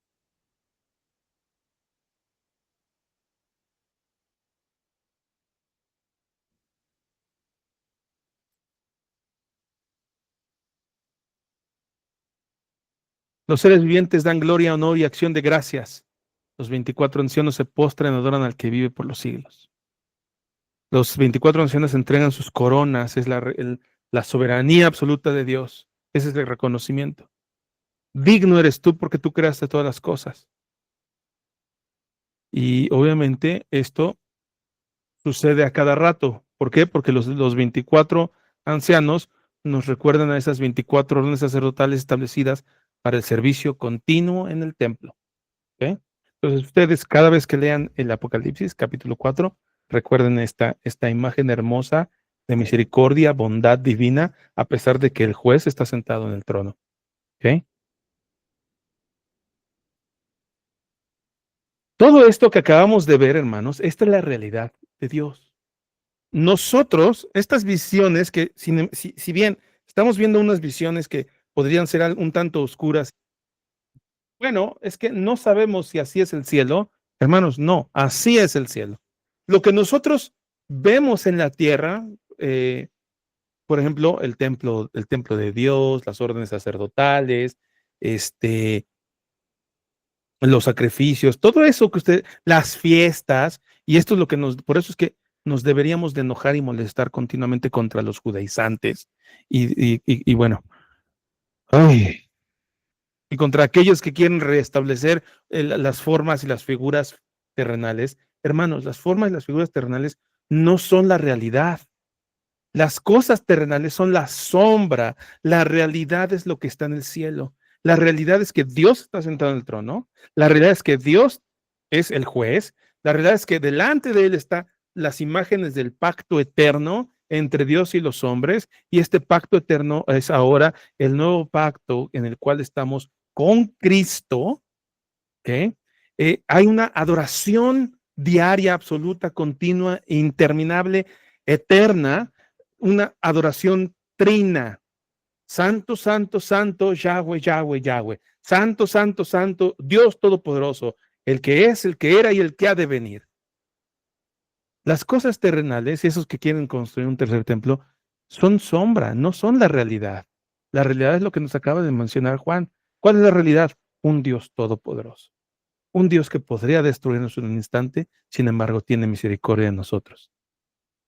Los seres vivientes dan gloria, honor y acción de gracias. Los 24 ancianos se postran y adoran al que vive por los siglos. Los 24 ancianos entregan sus coronas, es la soberanía absoluta de Dios. Ese es el reconocimiento. Digno eres tú porque tú creaste todas las cosas. Y obviamente esto sucede a cada rato. ¿Por qué? Porque los 24 ancianos nos recuerdan a esas 24 órdenes sacerdotales establecidas para el servicio continuo en el templo. ¿Okay? Entonces ustedes cada vez que lean el Apocalipsis, capítulo 4, recuerden esta imagen hermosa de misericordia, bondad divina, a pesar de que el juez está sentado en el trono. ¿Okay? Todo esto que acabamos de ver, hermanos, esta es la realidad de Dios. Nosotros, estas visiones que, si bien estamos viendo unas visiones que podrían ser un tanto oscuras, bueno, es que no sabemos si así es el cielo. Hermanos, no, así es el cielo. Lo que nosotros vemos en la tierra, por ejemplo, el templo de Dios, las órdenes sacerdotales, los sacrificios, todo eso que las fiestas, y esto es lo que por eso es que nos deberíamos de enojar y molestar continuamente contra los judaizantes y bueno, y contra aquellos que quieren restablecer las formas y las figuras terrenales. Hermanos, las formas y las figuras terrenales no son la realidad. Las cosas terrenales son la sombra. La realidad es lo que está en el cielo. La realidad es que Dios está sentado en el trono. La realidad es que Dios es el juez. La realidad es que delante de él están las imágenes del pacto eterno entre Dios y los hombres. Y este pacto eterno es ahora el nuevo pacto en el cual estamos con Cristo, ¿okay? Hay una adoración diaria, absoluta, continua, interminable, eterna, una adoración trina. Santo, santo, santo, Yahweh, Yahweh, Yahweh. Santo, santo, santo, Dios Todopoderoso, el que es, el que era y el que ha de venir. Las cosas terrenales, esos que quieren construir un tercer templo, son sombra, no son la realidad. La realidad es lo que nos acaba de mencionar Juan. ¿Cuál es la realidad? Un Dios todopoderoso. Un Dios que podría destruirnos en un instante, sin embargo, tiene misericordia de nosotros.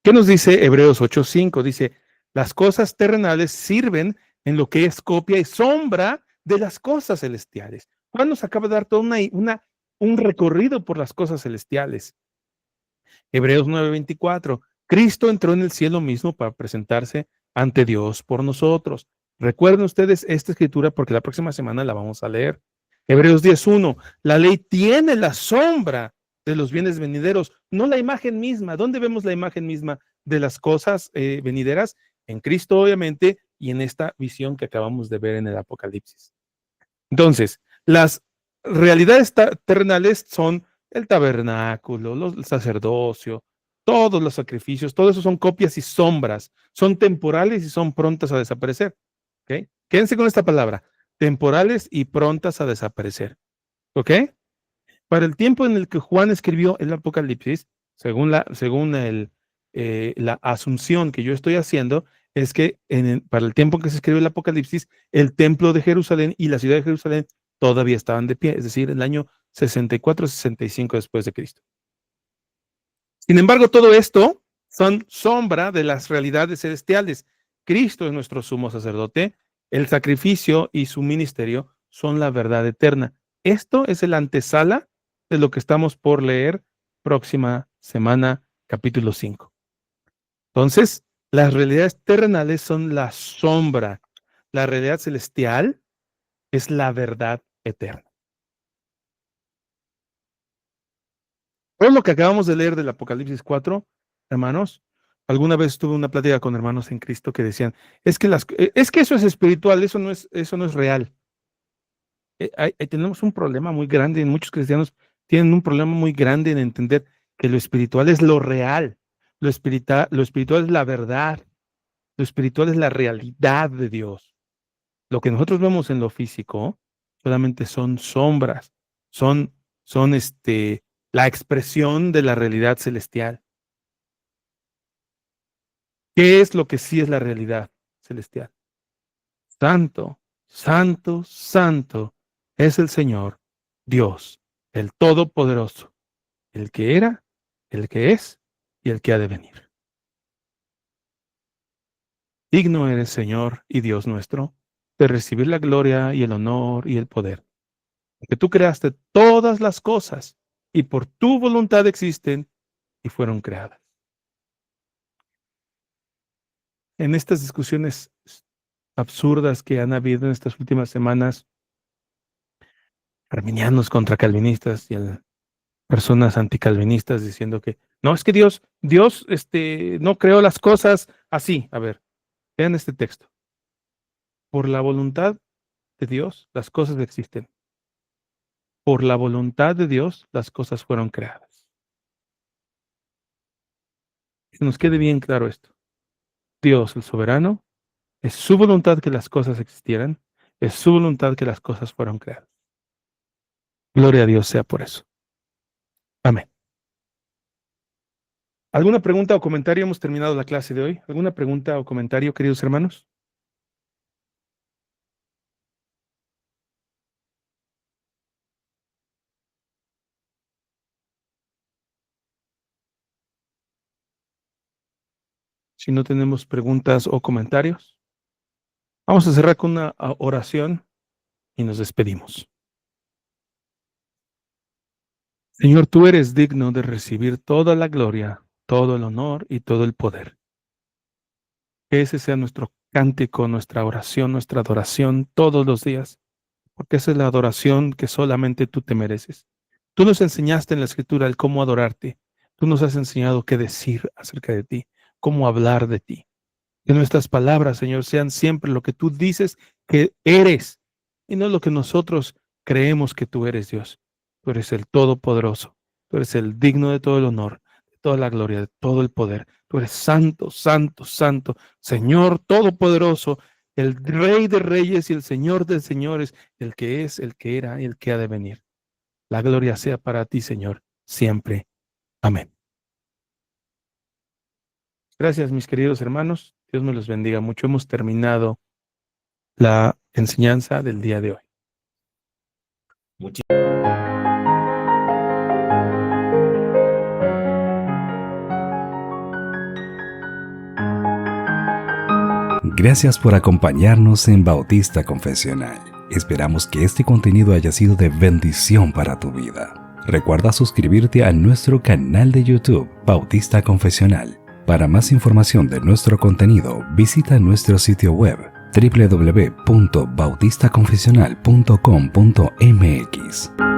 ¿Qué nos dice Hebreos 8:5? Dice, las cosas terrenales sirven en lo que es copia y sombra de las cosas celestiales. Juan nos acaba de dar todo un recorrido por las cosas celestiales. Hebreos 9:24, Cristo entró en el cielo mismo para presentarse ante Dios por nosotros. Recuerden ustedes esta escritura porque la próxima semana la vamos a leer. Hebreos 10:1, la ley tiene la sombra de los bienes venideros, no la imagen misma. ¿Dónde vemos la imagen misma de las cosas venideras? En Cristo, obviamente, y en esta visión que acabamos de ver en el Apocalipsis. Entonces, las realidades terrenales son el tabernáculo, el sacerdocio, todos los sacrificios, todo eso son copias y sombras, son temporales y son prontas a desaparecer. ¿Okay? Quédense con esta palabra, temporales y prontas a desaparecer. ¿Ok? Para el tiempo en el que Juan escribió el Apocalipsis, según la asunción que yo estoy haciendo, es que para el tiempo en que se escribió el Apocalipsis, el templo de Jerusalén y la ciudad de Jerusalén todavía estaban de pie, es decir, en el año 64-65 después de Cristo. Sin embargo, todo esto son sombra de las realidades celestiales. Cristo es nuestro sumo sacerdote, el sacrificio y su ministerio son la verdad eterna. Esto es el antesala de lo que estamos por leer próxima semana, capítulo 5. Entonces, las realidades terrenales son la sombra. La realidad celestial es la verdad eterna. Todo lo que acabamos de leer del Apocalipsis 4, hermanos, alguna vez tuve una plática con hermanos en Cristo que decían, es que eso es espiritual, eso no es real. Tenemos un problema muy grande, muchos cristianos tienen un problema muy grande en entender que lo espiritual es lo real, lo espiritual es la verdad, lo espiritual es la realidad de Dios. Lo que nosotros vemos en lo físico solamente son sombras, son la expresión de la realidad celestial. ¿Qué es lo que sí es la realidad celestial? Santo, santo, santo es el Señor, Dios, el Todopoderoso, el que era, el que es y el que ha de venir. Digno eres, Señor y Dios nuestro, de recibir la gloria y el honor y el poder, porque tú creaste todas las cosas y por tu voluntad existen y fueron creadas. En estas discusiones absurdas que han habido en estas últimas semanas, arminianos contra calvinistas y personas anticalvinistas diciendo que no, es que Dios no creó las cosas así. A ver, vean este texto. Por la voluntad de Dios, las cosas existen. Por la voluntad de Dios, las cosas fueron creadas. Que nos quede bien claro esto. Dios, el soberano, es su voluntad que las cosas existieran, es su voluntad que las cosas fueron creadas. Gloria a Dios sea por eso. Amén. ¿Alguna pregunta o comentario? Hemos terminado la clase de hoy. ¿Alguna pregunta o comentario, queridos hermanos? Si no tenemos preguntas o comentarios, vamos a cerrar con una oración y nos despedimos. Señor, tú eres digno de recibir toda la gloria, todo el honor y todo el poder. Que ese sea nuestro cántico, nuestra oración, nuestra adoración todos los días, porque esa es la adoración que solamente tú te mereces. Tú nos enseñaste en la Escritura el cómo adorarte. Tú nos has enseñado qué decir acerca de ti, cómo hablar de ti. Que nuestras palabras, Señor, sean siempre lo que tú dices que eres y no lo que nosotros creemos que tú eres, Dios. Tú eres el Todopoderoso, tú eres el digno de todo el honor, de toda la gloria, de todo el poder. Tú eres santo, santo, santo, Señor Todopoderoso, el Rey de Reyes y el Señor de Señores, el que es, el que era y el que ha de venir. La gloria sea para ti, Señor, siempre. Amén. Gracias, mis queridos hermanos. Dios me los bendiga mucho. Hemos terminado la enseñanza del día de hoy. Gracias por acompañarnos en Bautista Confesional. Esperamos que este contenido haya sido de bendición para tu vida. Recuerda suscribirte a nuestro canal de YouTube, Bautista Confesional. Para más información de nuestro contenido, visita nuestro sitio web www.bautistaconfesional.com.mx.